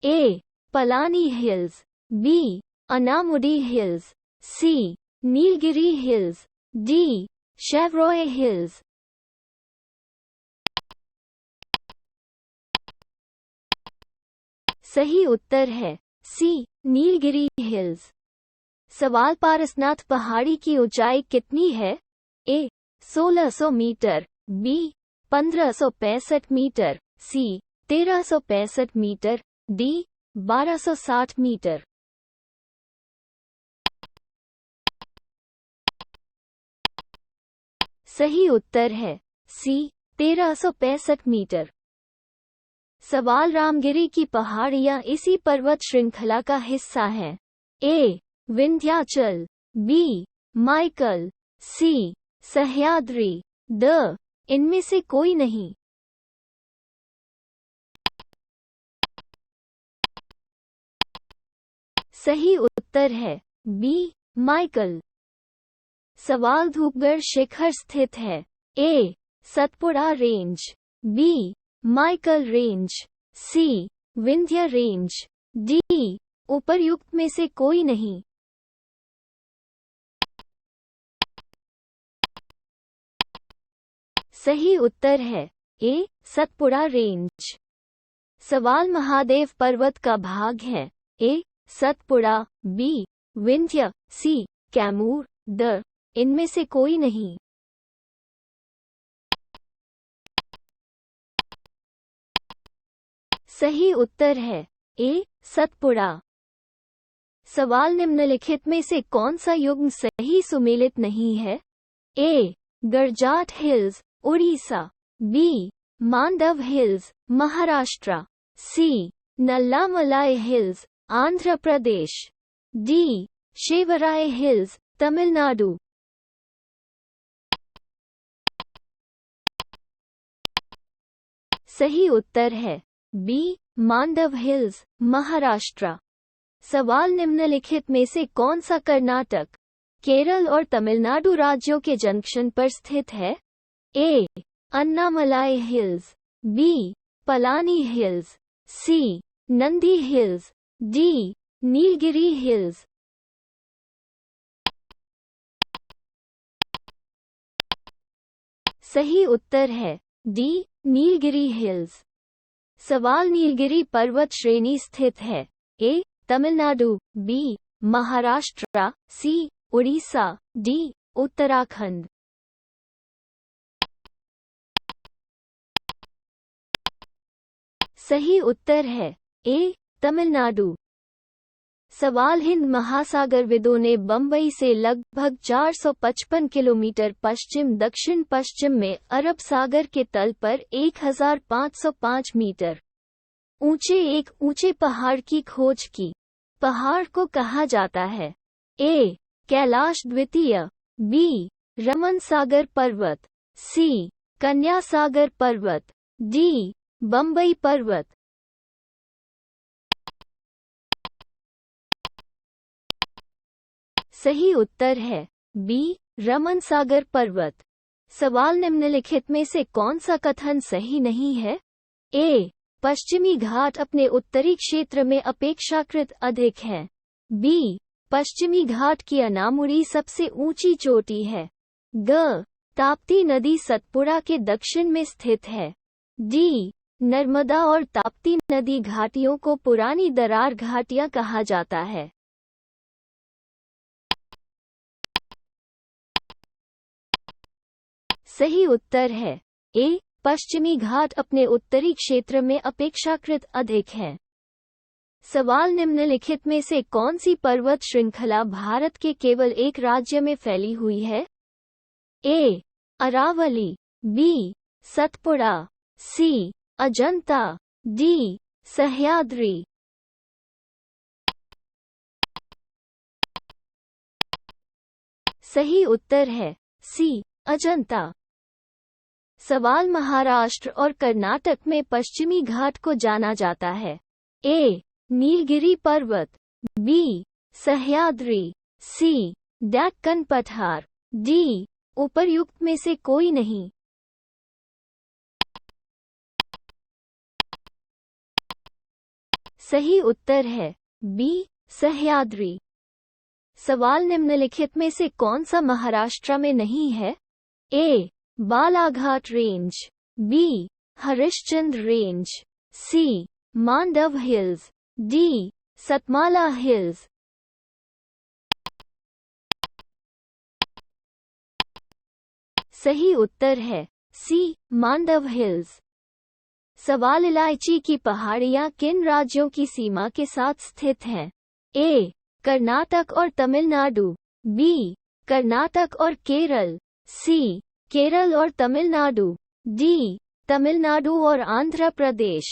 A Palani hills, B Anamudi hills, C Nilgiri hills, D Shevaroy hills. सही उत्तर है सी नीलगिरी हिल्स। सवाल पारसनाथ पहाड़ी की ऊंचाई कितनी है? ए 1600 मीटर, बी 1565 मीटर, सी 1365 मीटर, डी 1260 मीटर। सही उत्तर है सी 1365 मीटर। सवाल रामगिरी की पहाड़ियां इसी पर्वत श्रृंखला का हिस्सा हैं? A Vindhyachal, B Maikal, C Sahyadri, D इनमें से कोई नहीं। सही उत्तर है बी माइकल। सवाल धूपगढ़ शिखर स्थित है? A Satpura range, B Maikal range, C Vindhya range, D उपर्युक्त में से कोई नहीं। सही उत्तर है ए सतपुड़ा रेंज। सवाल महादेव पर्वत का भाग है? A Satpura, B Vindhya, C Kaimur, D इनमें से कोई नहीं। सही उत्तर है ए सतपुड़ा। सवाल निम्नलिखित में से कौन सा युग्म सही सुमेलित नहीं है? A Garjat hills Orissa, B Mandav hills Maharashtra, C Nallamalai hills Andhra Pradesh, D Shevaroy hills Tamil Nadu. सही उत्तर है बी मांडव हिल्स महाराष्ट्र। सवाल निम्नलिखित में से कौन सा कर्नाटक, केरल और तमिलनाडु राज्यों के जंक्शन पर स्थित है? A Anamalai hills, B Palani hills, C Nandi hills, D Nilgiri hills. सही उत्तर है डी नीलगिरी हिल्स। सवाल नीलगिरी पर्वत श्रेणी स्थित है ए तमिलनाडु, बी महाराष्ट्र, सी उड़ीसा, डी उत्तराखंड। सही उत्तर है ए तमिलनाडु। सवाल हिंद महासागरविदों ने बंबई से लगभग 455 किलोमीटर पश्चिम दक्षिण पश्चिम में अरब सागर के तल पर 1505 मीटर ऊंचे एक ऊंचे पहाड़ की खोज की। पहाड़ को कहा जाता है ए कैलाश द्वितीय, बी रमन सागर पर्वत, सी कन्या सागर पर्वत, डी बंबई पर्वत। सही उत्तर है बी रमन सागर पर्वत। सवाल निम्नलिखित में से कौन सा कथन सही नहीं है? ए पश्चिमी घाट अपने उत्तरी क्षेत्र में अपेक्षाकृत अधिक हैं। बी पश्चिमी घाट की अनामुड़ी सबसे ऊंची चोटी है। ग ताप्ती नदी सतपुड़ा के दक्षिण में स्थित है। डी नर्मदा और ताप्ती नदी घाटियों को पुरानी दरार घाटियां कहा जाता है। सही उत्तर है ए पश्चिमी घाट अपने उत्तरी क्षेत्र में अपेक्षाकृत अधिक हैं। सवाल निम्नलिखित में से कौन सी पर्वत श्रृंखला भारत के केवल एक राज्य में फैली हुई है? ए अरावली, बी सतपुड़ा, सी अजंता, डी सह्याद्री। सही उत्तर है सी अजंता। सवाल महाराष्ट्र और कर्नाटक में पश्चिमी घाट को जाना जाता है। ए नीलगिरी पर्वत, बी सह्याद्री, सी डेक्कन पठार, डी उपर्युक्त में से कोई नहीं। सही उत्तर है बी सह्याद्री। सवाल निम्नलिखित में से कौन सा महाराष्ट्र में नहीं है? A Balaghat range, B Harishchandra range, C Mandav hills, D Satmala hills. सही उत्तर है सी मांडव हिल्स। सवाल इलायची की पहाड़ियां किन राज्यों की सीमा के साथ स्थित हैं? ए कर्नाटक और तमिलनाडु, बी कर्नाटक और केरल, सी केरल और तमिलनाडु, डी तमिलनाडु और आंध्र प्रदेश।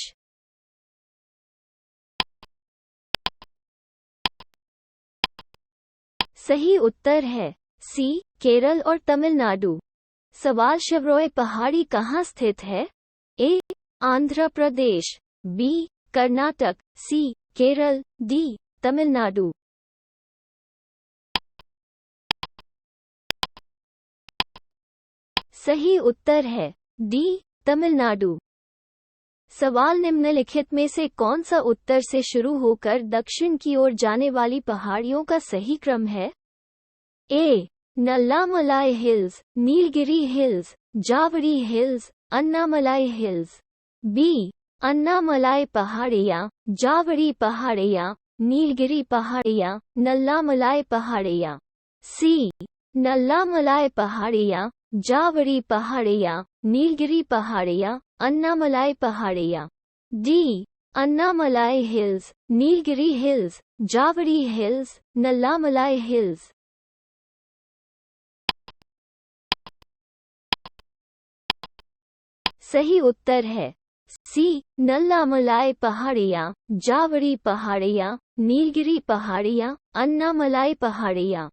सही उत्तर है सी केरल और तमिलनाडु। सवाल शिवरोय पहाड़ी कहाँ स्थित है? ए आंध्र प्रदेश, बी कर्नाटक, सी केरल, डी तमिलनाडु। सही उत्तर है डी तमिलनाडु। सवाल निम्नलिखित में से कौन सा उत्तर से शुरू होकर दक्षिण की ओर जाने वाली पहाड़ियों का सही क्रम है? A Nallamalai hills, Nilgiri hills, Javadi hills, Anamalai hills, B Anamalai पहाड़ियाँ, जावरी पहाड़ियाँ, नीलगिरी पहाड़ियाँ, नल्लामलाई पहाड़ियाँ, सी नल्लामलाई पहाड़ियाँ, जावरी पहाड़ियाँ, नीलगिरी पहाड़ियाँ, अन्नामलाई पहाड़ियाँ, D Annamalai hills, Nilgiri hills, Javadi hills, Nallamalai hills. सही उत्तर है सी नल्लामलाई पहाड़ियाँ, जावरी पहाड़ियाँ, नीलगिरी पहाड़ियाँ, अन्नामलाई पहाड़ियाँ।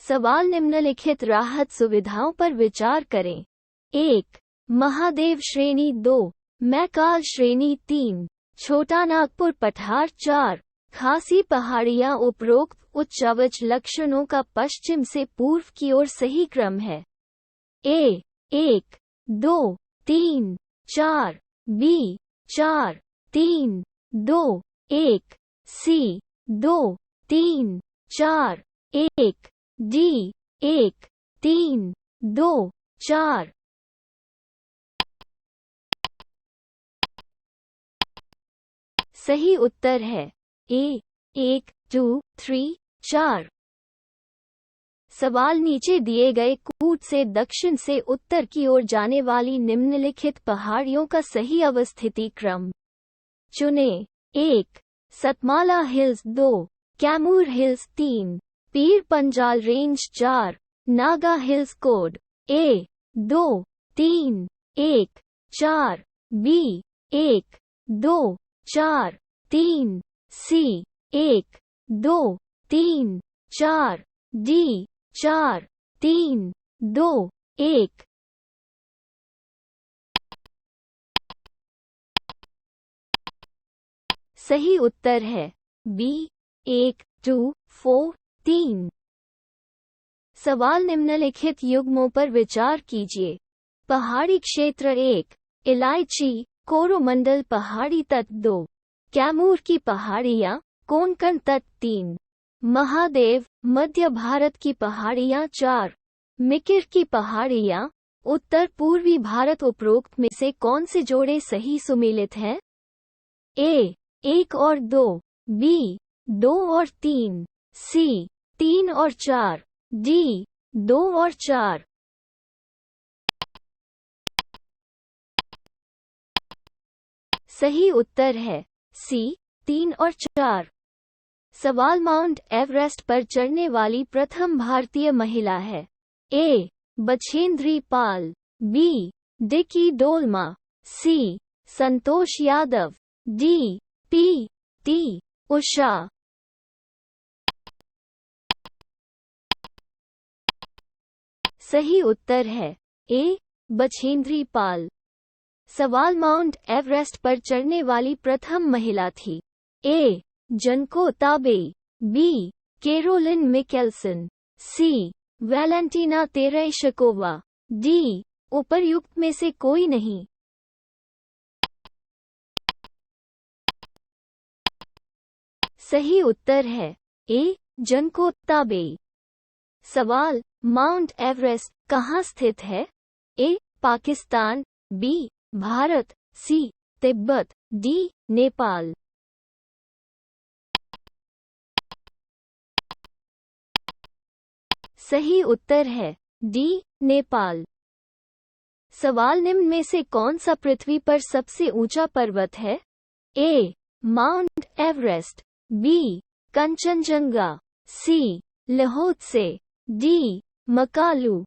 सवाल निम्नलिखित राहत सुविधाओं पर विचार करें। 1 महादेव श्रेणी 2, मैकाल श्रेणी 3, छोटा नागपुर पठार 4, खासी पहाड़ियाँ। उपरोक्त उच्च अवच लक्षणों का पश्चिम से पूर्व की ओर सही क्रम है। ए 1 2 3 4, बी 4 3, 2, 1, C 2, 3, 4, 1, D 1, 3, 2, 4। सही उत्तर है ए 1, 2, 3, 4। सवाल नीचे दिए गए कूट से दक्षिण से उत्तर की ओर जाने वाली निम्नलिखित पहाड़ियों का सही अवस्थिति क्रम चुने। 1, Satmala hills 2, Kaimur hills 3, Pir Panjal range 4, Naga hills code A 2, 3, 1, 4, B 1, 2, 4, 3, C 1, 2, 3, 4, D 4, 3, 2, 1। सही उत्तर है बी 1, 2, 4, 3। सवाल निम्नलिखित युग्मों पर विचार कीजिए। पहाड़ी क्षेत्र 1, इलायची कोरोमंडल पहाड़ी तट 2, कैमूर की पहाड़ियाँ कोंकण तट 3, महादेव मध्य भारत की पहाड़ियाँ 4, मिकिर की पहाड़ियाँ उत्तर पूर्वी भारत। उपरोक्त में से कौन से जोड़े सही सुमेलित हैं? ए 1 और 2, बी 2 और 3, सी 3 और 4, डी 2 और 4। सही उत्तर है सी 3 और 4। सवाल माउंट एवरेस्ट पर चढ़ने वाली प्रथम भारतीय महिला है। ए बछेंद्री पाल, बी डिकी डोलमा, सी Santosh Yadav, D P T Usha. सही उत्तर है ए बछेंद्री पाल। सवाल माउंट एवरेस्ट पर चढ़ने वाली प्रथम महिला थी। ए जनको ताबेई, बी कैरोलिन मिकेल्सन, सी वैलेंटीना तेरेशकोवा, डी उपर्युक्त में से कोई नहीं। सही उत्तर है ए जनको ताबेई। सवाल माउंट एवरेस्ट कहाँ स्थित है? ए पाकिस्तान, बी भारत, सी तिब्बत, डी नेपाल। सही उत्तर है डी नेपाल। सवाल निम्न में से कौन सा पृथ्वी पर सबसे ऊंचा पर्वत है? A mount Everest, B Kanchenjunga, C लहोत्से, D Makalu.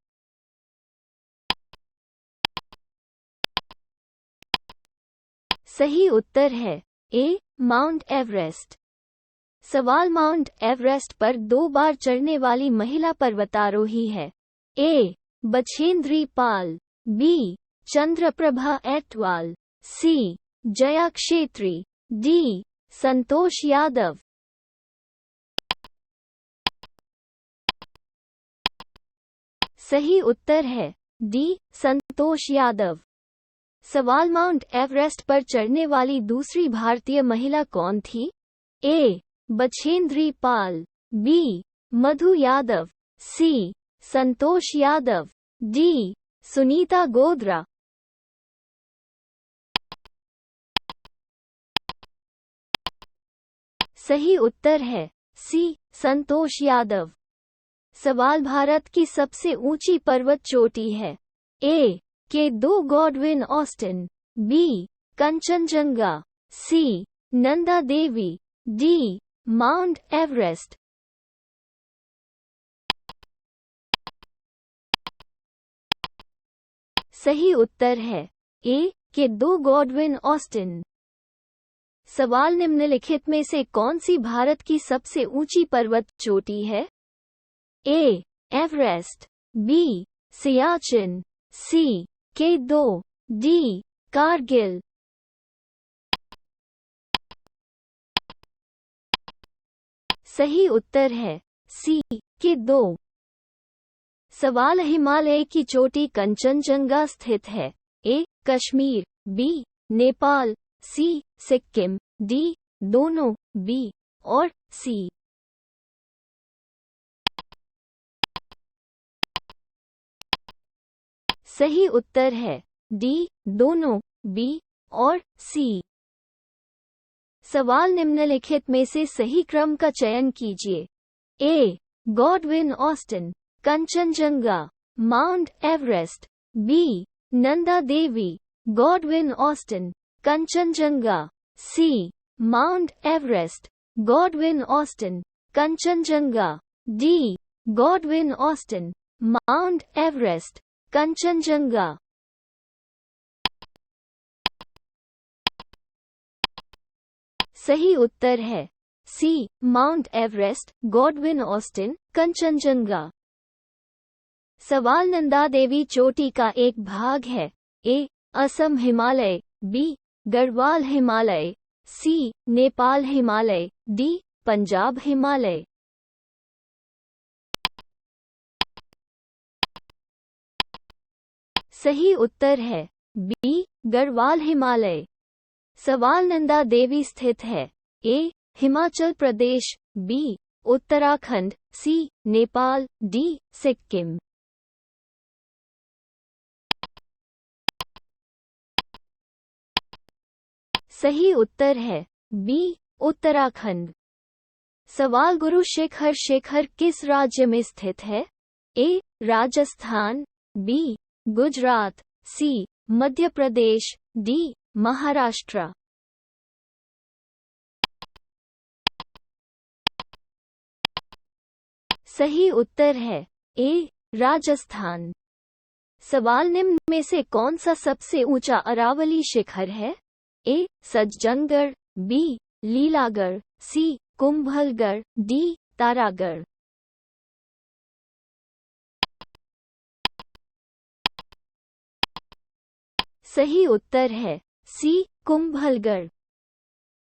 सही उत्तर है ए माउंट एवरेस्ट। सवाल माउंट एवरेस्ट पर 2 बार चढ़ने वाली महिला पर्वतारोही है। ए बछेंद्री पाल, बी चंद्रप्रभा एटवाल, सी जया क्षेत्री, डी संतोष यादव। सही उत्तर है डी संतोष यादव। सवाल माउंट एवरेस्ट पर चढ़ने वाली दूसरी भारतीय महिला कौन थी? ए बछेंद्री पाल, बी मधु यादव, सी संतोष यादव, डी सुनीता गोद्रा। सही उत्तर है सी संतोष यादव। सवाल भारत की सबसे ऊंची पर्वत चोटी है। ए के 2 गॉडविन ऑस्टिन, बी कंचनजंगा, सी नंदा देवी, डी माउंट एवरेस्ट। सही उत्तर है ए के 2 गॉडविन ऑस्टिन। सवाल निम्नलिखित में से कौन सी भारत की सबसे ऊंची पर्वत चोटी है? A Everest, B Siachen, C K two, D Kargil. सही उत्तर है सी के2। सवाल हिमालय की चोटी कंचनजंगा स्थित है। ए कश्मीर, बी नेपाल, सी सिक्किम, डी दोनों, बी और सी। सही उत्तर है डी दोनों, बी और सी। सवाल निम्नलिखित में से सही क्रम का चयन कीजिए। A Godwin Austen, Kanchenjunga, Mount Everest, B Nanda Devi, Godwin Austen, Kanchenjunga, C Mount Everest, Godwin Austen, Kanchenjunga, D Godwin Austen, Mount Everest, Kanchenjunga. सही उत्तर है C Mount Everest, Godwin Austen, Kanchenjunga. सवाल नंदा देवी चोटी का एक भाग है। A Assam Himalaya, B Garhwal Himalaya, C Nepal Himalaya, D Punjab Himalaya. सही उत्तर है बी गढ़वाल हिमालय। सवाल नंदा देवी स्थित है। ए हिमाचल प्रदेश, बी उत्तराखंड, सी नेपाल, डी सिक्किम। सही उत्तर है बी उत्तराखंड। सवाल गुरु शिखर शिखर किस राज्य में स्थित है? ए राजस्थान, बी गुजरात, सी मध्य प्रदेश, डी महाराष्ट्र। सही उत्तर है ए राजस्थान। सवाल निम्न में से कौन सा सबसे ऊंचा अरावली शिखर है? ए सज्जनगढ़, बी लीलागढ़, सी कुंभलगढ़, डी तारागढ़। सही उत्तर है सी कुंभलगढ़।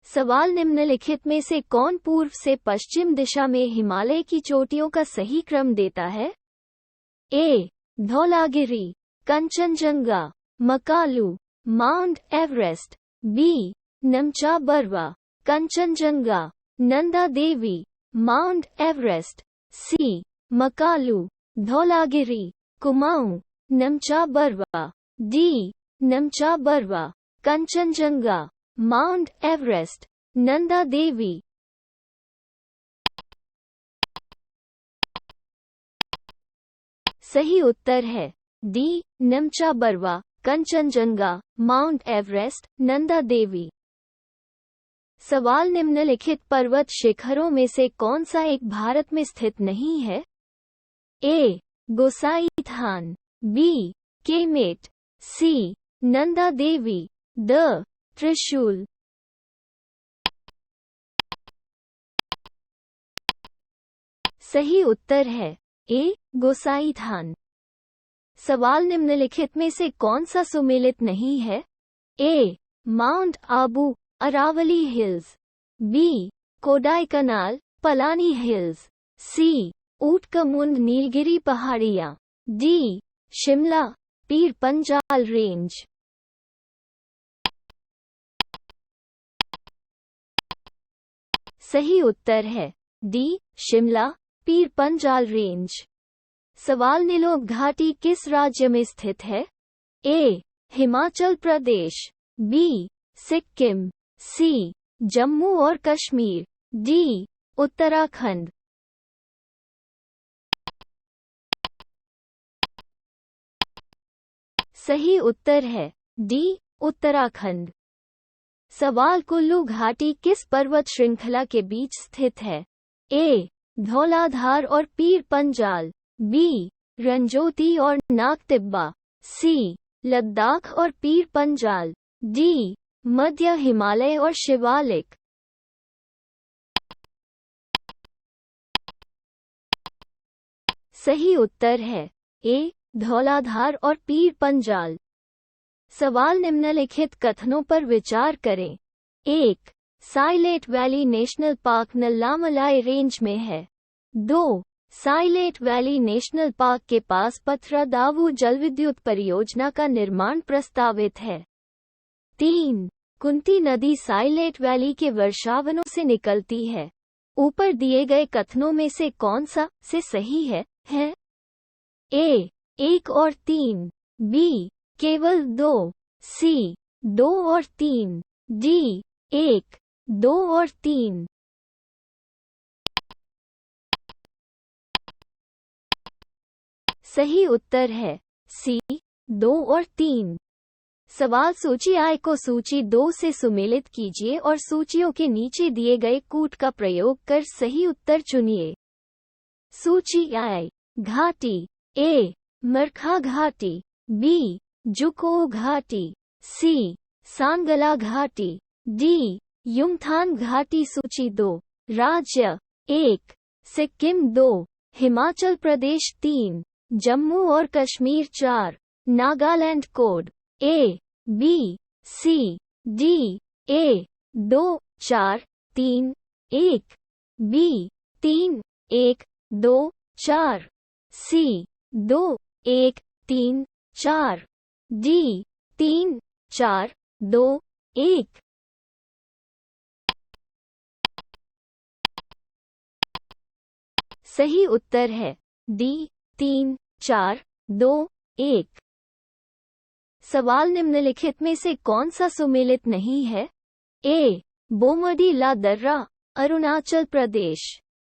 सवाल निम्नलिखित में से कौन पूर्व से पश्चिम दिशा में हिमालय की चोटियों का सही क्रम देता है? A Dhaulagiri, Kanchenjunga, Makalu, Mount Everest, B Namcha Barwa, Kanchenjunga, Nanda Devi, Mount Everest, C Makalu, Dhaulagiri, Kumaon, Namcha Barwa, D Namcha Barwa, Kanchenjunga, Mount Everest, Nanda Devi. सही उत्तर है D Namcha Barwa, Kanchenjunga, Mount Everest, Nanda Devi. सवाल निम्नलिखित पर्वत शिखरों में से कौन सा एक भारत में स्थित नहीं है? A Gosainthan, B Kamet, C Nanda Devi, D Trishul. सही उत्तर है ए गोसाईथान। सवाल निम्नलिखित में से कौन सा सुमेलित नहीं है? A Mount Abu Aravalli hills, B Kodaikanal Palani hills, C Ootacamund Nilgiri पहाड़ियां, डी शिमला पीर पंजाल रेंज। सही उत्तर है डी शिमला पीर पंजाल रेंज। सवाल नीलोग घाटी किस राज्य में स्थित है? ए हिमाचल प्रदेश, बी सिक्किम, सी जम्मू और कश्मीर, डी उत्तराखंड। सही उत्तर है डी उत्तराखंड। सवाल कुल्लू घाटी किस पर्वत श्रृंखला के बीच स्थित है? ए धौलाधार और पीर पंजाल, बी रंजोती और नागतिब्बा, सी लद्दाख और पीर पंजाल, डी मध्य हिमालय और शिवालिक। सही उत्तर है ए धौलाधार और पीर पंजाल। सवाल निम्नलिखित कथनों पर विचार करें। 1. Silent Valley National Park Nallamalai range में है। 2. साइलेट वैली नेशनल पार्क के पास पथरादावु जलविद्युत परियोजना का निर्माण प्रस्तावित है। 3. कुंती नदी साइलेट वैली के वर्षावनों से निकलती है। ऊपर दिए गए कथनों में से कौन सा से सही है? ए 1 और 3, बी केवल 2, सी 2 और 3, डी 1, 2 और 3। सही उत्तर है सी 2 और 3। सवाल सूची I को सूची 2 से सुमेलित कीजिए और सूचियों के नीचे दिए गए कूट का प्रयोग कर सही उत्तर चुनिए। सूची I घाटी, ए मरखा घाटी, बी जुको घाटी, सी सांगला घाटी, डी युमथांग घाटी। सूची 2 राज्य 1 सिक्किम, 2 हिमाचल प्रदेश, 3 जम्मू और Kashmir, 4 Nagaland. Code A B C D, A 2 4 3 1, B 3 1 2 4, C 2 1 3 4, D 3 4 2 1। सही उत्तर है डी 3 4 2 1। सवाल निम्नलिखित में से कौन सा सुमेलित नहीं है? ए बोमडी ला दर्रा, अरुणाचल प्रदेश,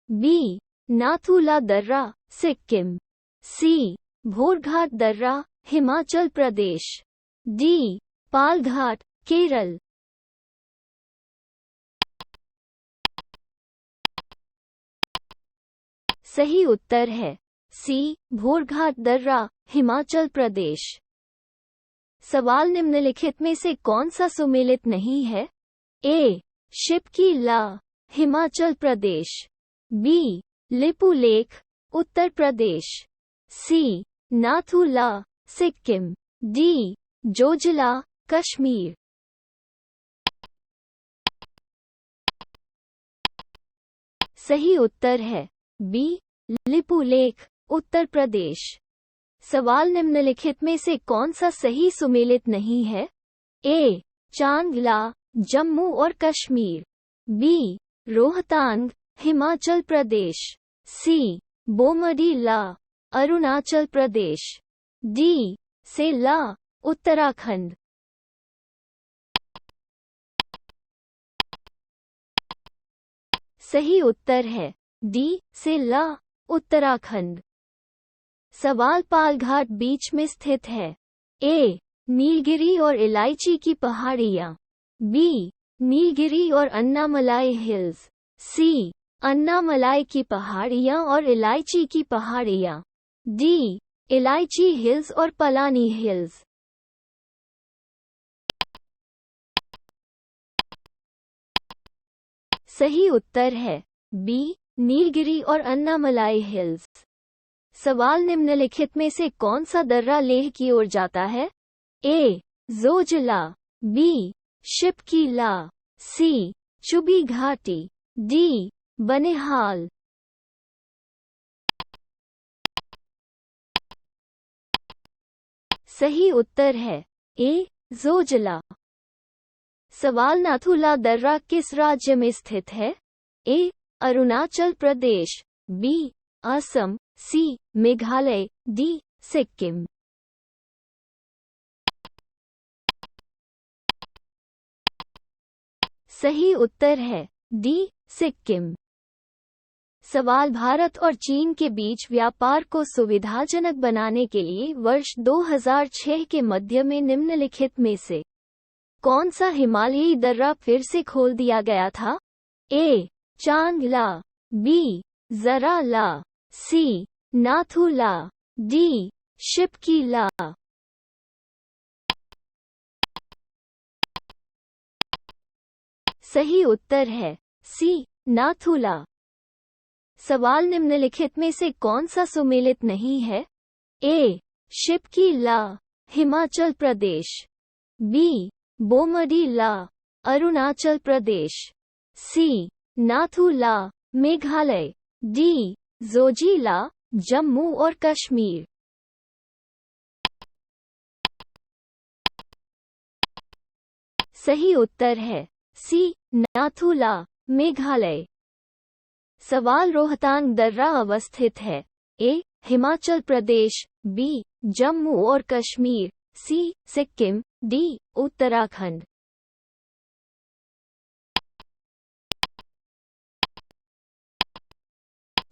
बी नाथू ला दर्रा, सिक्किम, सी भोरघाट दर्रा, हिमाचल प्रदेश, डी पालघाट, केरल। सही उत्तर है सी भोरघाट दर्रा, हिमाचल प्रदेश। सवाल निम्नलिखित में से कौन सा सुमेलित नहीं है? ए शिपकी ला, हिमाचल प्रदेश, बी लिपू लेक, उत्तर प्रदेश, सी नाथू ला, सिक्किम, डी जोजिला, कश्मीर। सही उत्तर है बी लिपू लेक, उत्तर प्रदेश। सवाल निम्नलिखित में से कौन सा सही सुमेलित नहीं है? ए चांगला, जम्मू और कश्मीर, बी रोहतांग, हिमाचल प्रदेश, सी बोमडी ला, अरुणाचल प्रदेश, डी सेला, उत्तराखंड। सही उत्तर है डी सेला, उत्तराखंड। सवाल पालघाट बीच में स्थित है। ए नीलगिरी और इलायची की पहाड़ियाँ, बी नीलगिरी और अन्नामलाई हिल्स, सी अन्नामलाई की पहाड़ियाँ और इलायची की पहाड़ियाँ, डी इलायची हिल्स और पलानी हिल्स। सही उत्तर है बी नीलगिरी और अन्नामलाई हिल्स। सवाल निम्नलिखित में से कौन सा दर्रा लेह की ओर जाता है? ए जोजिला, बी शिपकी ला, सी चुबी घाटी, डी बनिहाल। सही उत्तर है ए जोजिला। सवाल नाथूला दर्रा किस राज्य में स्थित है? ए अरुणाचल प्रदेश, बी असम, सी मेघालय, डी सिक्किम। सही उत्तर है डी सिक्किम। सवाल भारत और चीन के बीच व्यापार को सुविधाजनक बनाने के लिए वर्ष 2006 के मध्य में निम्नलिखित में से कौन सा हिमालयी दर्रा फिर से खोल दिया गया था? ए चांगला, बी जरा ला, सी नाथू ला, डी शिपकी ला। सही उत्तर है सी नाथूला। सवाल निम्नलिखित में से कौन सा सुमेलित नहीं है? ए शिपकी ला, हिमाचल प्रदेश, बी बोमडी ला, अरुणाचल प्रदेश, सी नाथू ला, मेघालय, डी जोजिला, जम्मू और कश्मीर। सही उत्तर है सी नाथुला, मेघालय। सवाल रोहतांग दर्रा अवस्थित है? ए हिमाचल प्रदेश, बी जम्मू और कश्मीर, सी सिक्किम, डी उत्तराखंड।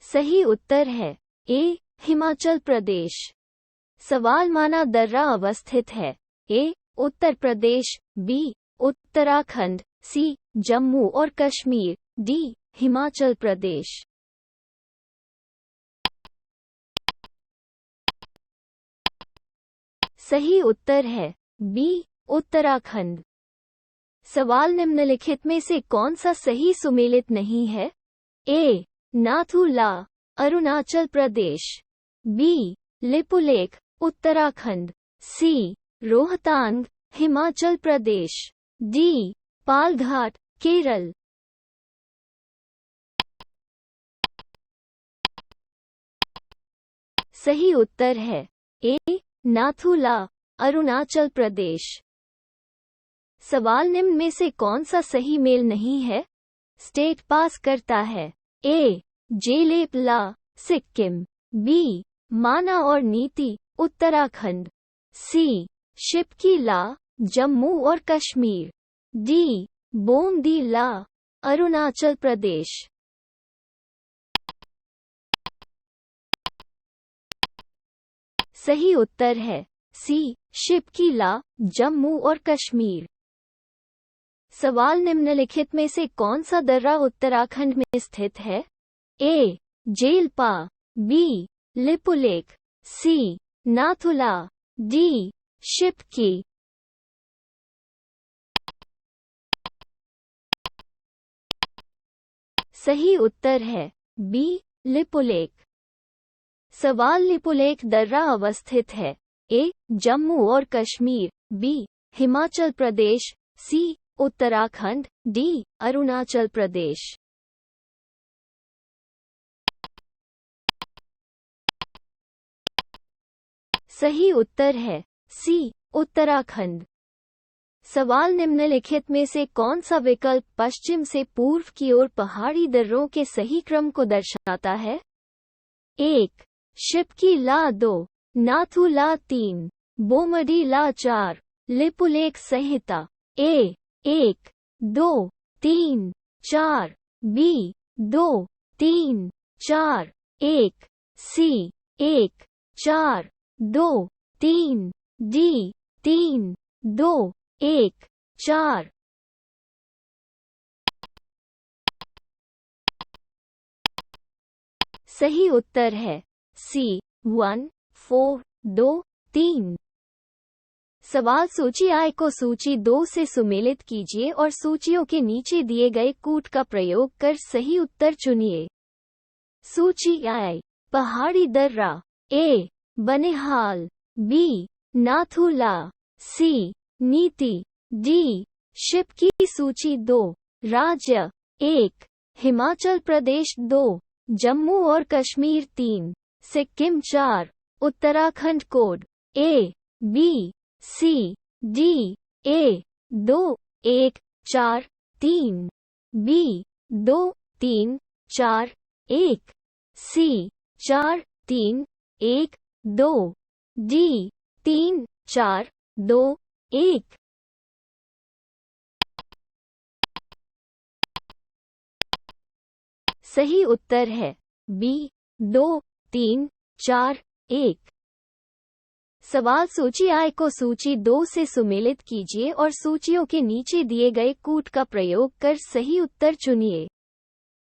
सही उत्तर है ए हिमाचल प्रदेश। सवाल माना दर्रा अवस्थित है? ए उत्तर प्रदेश, बी उत्तराखंड, सी जम्मू और कश्मीर, डी हिमाचल प्रदेश। सही उत्तर है बी उत्तराखंड। सवाल निम्नलिखित में से कौन सा सही सुमेलित नहीं है? ए नाथुला, अरुणाचल प्रदेश, बी लिपुलेख, उत्तराखंड, सी रोहतांग, हिमाचल प्रदेश, डी पालघाट, केरल। सही उत्तर है ए नाथुला, अरुणाचल प्रदेश। सवाल निम्न में से कौन सा सही मेल नहीं है? स्टेट पास करता है? ए जेलेपला, सिक्किम, बी माना और नीति, उत्तराखंड, सी शिपकी ला, जम्मू और कश्मीर, डी बोमदी ला, अरुणाचल प्रदेश। सही उत्तर है सी शिपकी ला, जम्मू और कश्मीर। सवाल निम्नलिखित में से कौन सा दर्रा उत्तराखंड में स्थित है? ए जेलपा, बी लिपुलेख, सी नाथुला, डी शिपकी। सही उत्तर है बी लिपुलेख। सवाल लिपुलेख दर्रा अवस्थित है? ए जम्मू और कश्मीर, बी हिमाचल प्रदेश, सी उत्तराखंड, डी अरुणाचल प्रदेश। सही उत्तर है सी उत्तराखंड। सवाल निम्नलिखित में से कौन सा विकल्प पश्चिम से पूर्व की ओर पहाड़ी दर्रों के सही क्रम को दर्शाता है? एक शिपकी ला, 2 नाथू ला, 3 बोमडी ला, 4 लिपुलेख संहिता। ए 1 2 3 4, बी 2 3 4 1, सी 1 4 2 3, डी 3 2 1 4। सही उत्तर है सी 1 4 2 3। सवाल सूची आई को सूची 2 से सुमेलित कीजिए और सूचियों के नीचे दिए गए कूट का प्रयोग कर सही उत्तर चुनिए। सूची आई पहाड़ी दर्रा, ए बनिहाल, बी नाथुला, सी नीति, डी शिपकी। सूची 2 राज्य 1 हिमाचल प्रदेश, 2 जम्मू और Kashmir, 3 Sikkim, 4 Uttarakhand. Code A B C D, A 2 1 4 3, B 2 3 4 1, C 4 3 1 2, D 3 4 2 1। सही उत्तर है बी 2 3 4 1। सवाल सूची आई को सूची 2 से सुमेलित कीजिए और सूचियों के नीचे दिए गए कूट का प्रयोग कर सही उत्तर चुनिए।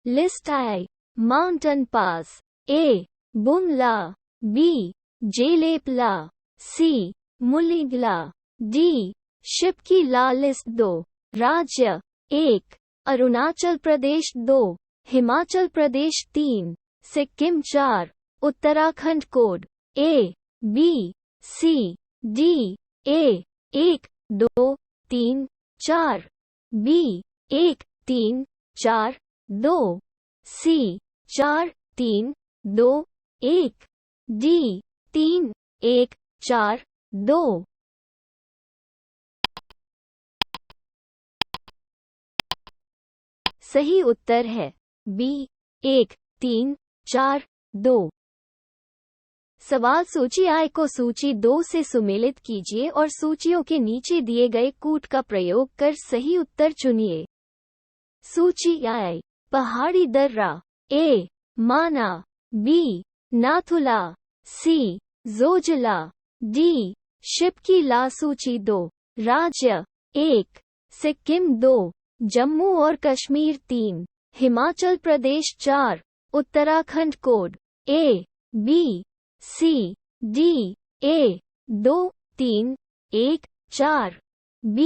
List I mountain pass, A Bumla, B Jelepla, C Muligla, D Shipki La. List 2 राज्य 1 Arunachal Pradesh, 2 Himachal Pradesh, 3 Sikkim, 4 Uttarakhand. Code A B C D, A 1 2 3 4, B 1 3 4 2, C 4 3 2 1, D 3 1 4 2। सही उत्तर है बी 1, 3, 4, 2। सवाल सूची I को सूची 2 से सुमेलित कीजिए और सूचियों के नीचे दिए गए कूट का प्रयोग कर सही उत्तर चुनिए। सूची I पहाड़ी दर्रा, A माना, B Nathula, C Zoji La, D Shipkila. सूची 2 राज्य 1 सिक्किम, 2 जम्मू और Kashmir, 3 Himachal Pradesh, 4 Uttarakhand. Code A B C D A 2 3 1 4 B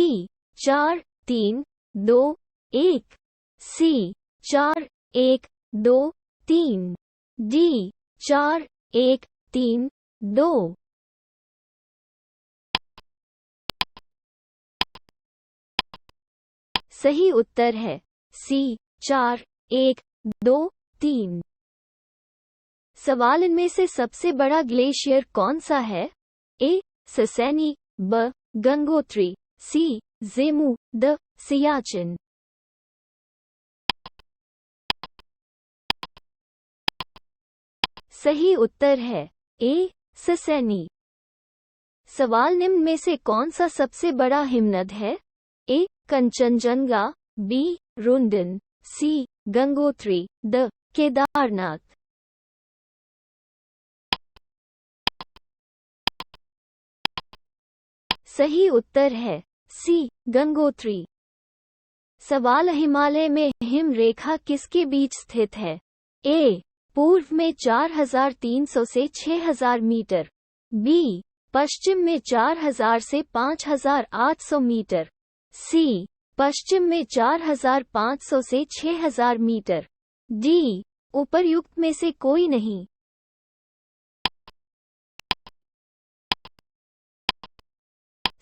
4 3 2 1 C 4 1 2 3 D 4 1 3 2। सही उत्तर है C 4 1 2 3। सवाल इनमें से सबसे बड़ा ग्लेशियर कौन सा है? ए ससैनी, ब गंगोत्री, सी जेमू, द सियाचिन। सही उत्तर है ए ससैनी। सवाल निम्न में से कौन सा सबसे बड़ा हिमनद है? A Kanchenjunga, B Rundun, C Gangotri, D Kedarnath. सही उत्तर है सी गंगोत्री। सवाल हिमालय में हिम रेखा किसके बीच स्थित है? ए पूर्व में 4300 से 6000 मीटर, बी पश्चिम में 4000 से 5800 मीटर, सी पश्चिम में 4500 से 6000 मीटर, डी उपर्युक्त में से कोई नहीं।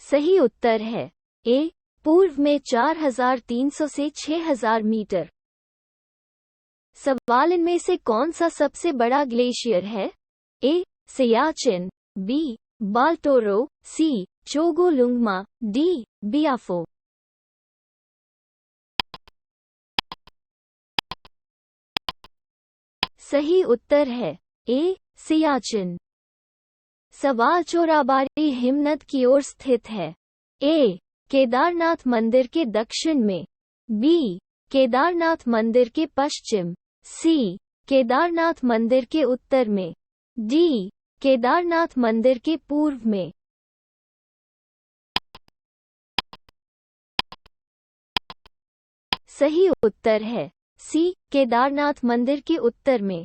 सही उत्तर है ए पूर्व में 4300 से 6000 मीटर। सवाल इनमें से कौन सा सबसे बड़ा ग्लेशियर है? ए सियाचिन, बी बाल्टोरो, सी चोगोलुंगमा, डी बियाफो। सही उत्तर है ए सियाचिन। सवाल चोराबाड़ी हिमनद की ओर स्थित है? ए केदारनाथ मंदिर के दक्षिण में, बी केदारनाथ मंदिर के पश्चिम, सी केदारनाथ मंदिर के उत्तर में, डी केदारनाथ मंदिर के पूर्व में। सही उत्तर है सी केदारनाथ मंदिर के उत्तर में।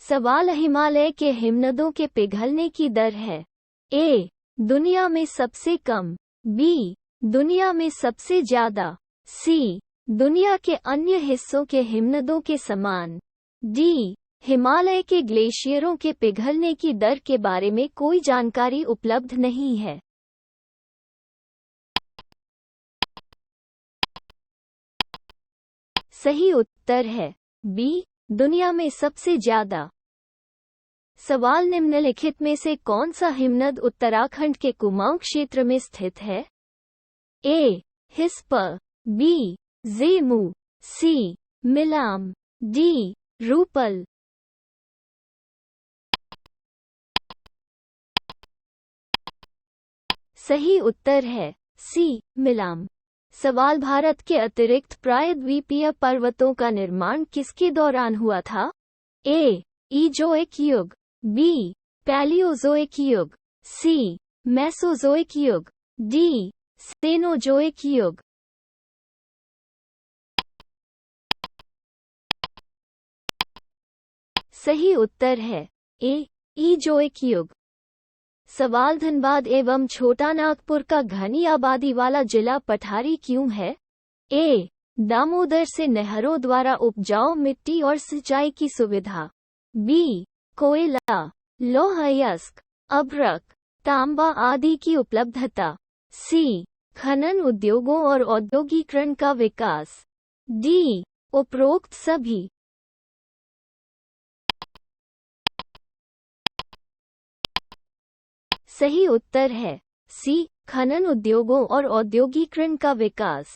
सवाल हिमालय के हिमनदों के पिघलने की दर है? ए दुनिया में सबसे कम, बी दुनिया में सबसे ज्यादा, सी दुनिया के अन्य हिस्सों के हिमनदों के समान, डी हिमालय के ग्लेशियरों के पिघलने की दर के बारे में कोई जानकारी उपलब्ध नहीं है। सही उत्तर है बी दुनिया में सबसे ज्यादा। सवाल निम्नलिखित में से कौन सा हिमनद उत्तराखंड के कुमाऊं क्षेत्र में स्थित है? ए हिस्पर, बी जेमू, सी मिलाम, डी रूपल। सही उत्तर है सी मिलाम। सवाल भारत के अतिरिक्त प्रायद्वीपीय पर्वतों का निर्माण किसके दौरान हुआ था? ए ईजोइक युग, बी पैलियोजोइक युग, सी मेसोजोइक युग, डी सेनोजोइक युग। सही उत्तर है ए ईजोइक युग। सवाल धनबाद एवं छोटा नागपुर का घनी आबादी वाला जिला पठारी क्यों है? ए दामोदर से नहरों द्वारा उपजाऊ मिट्टी और सिंचाई की सुविधा, बी कोयला, लौह अयस्क, अभ्रक, तांबा आदि की उपलब्धता, सी खनन उद्योगों और औद्योगिकरण का विकास, डी उपरोक्त सभी। सही उत्तर है सी खनन उद्योगों और औद्योगिकरण का विकास।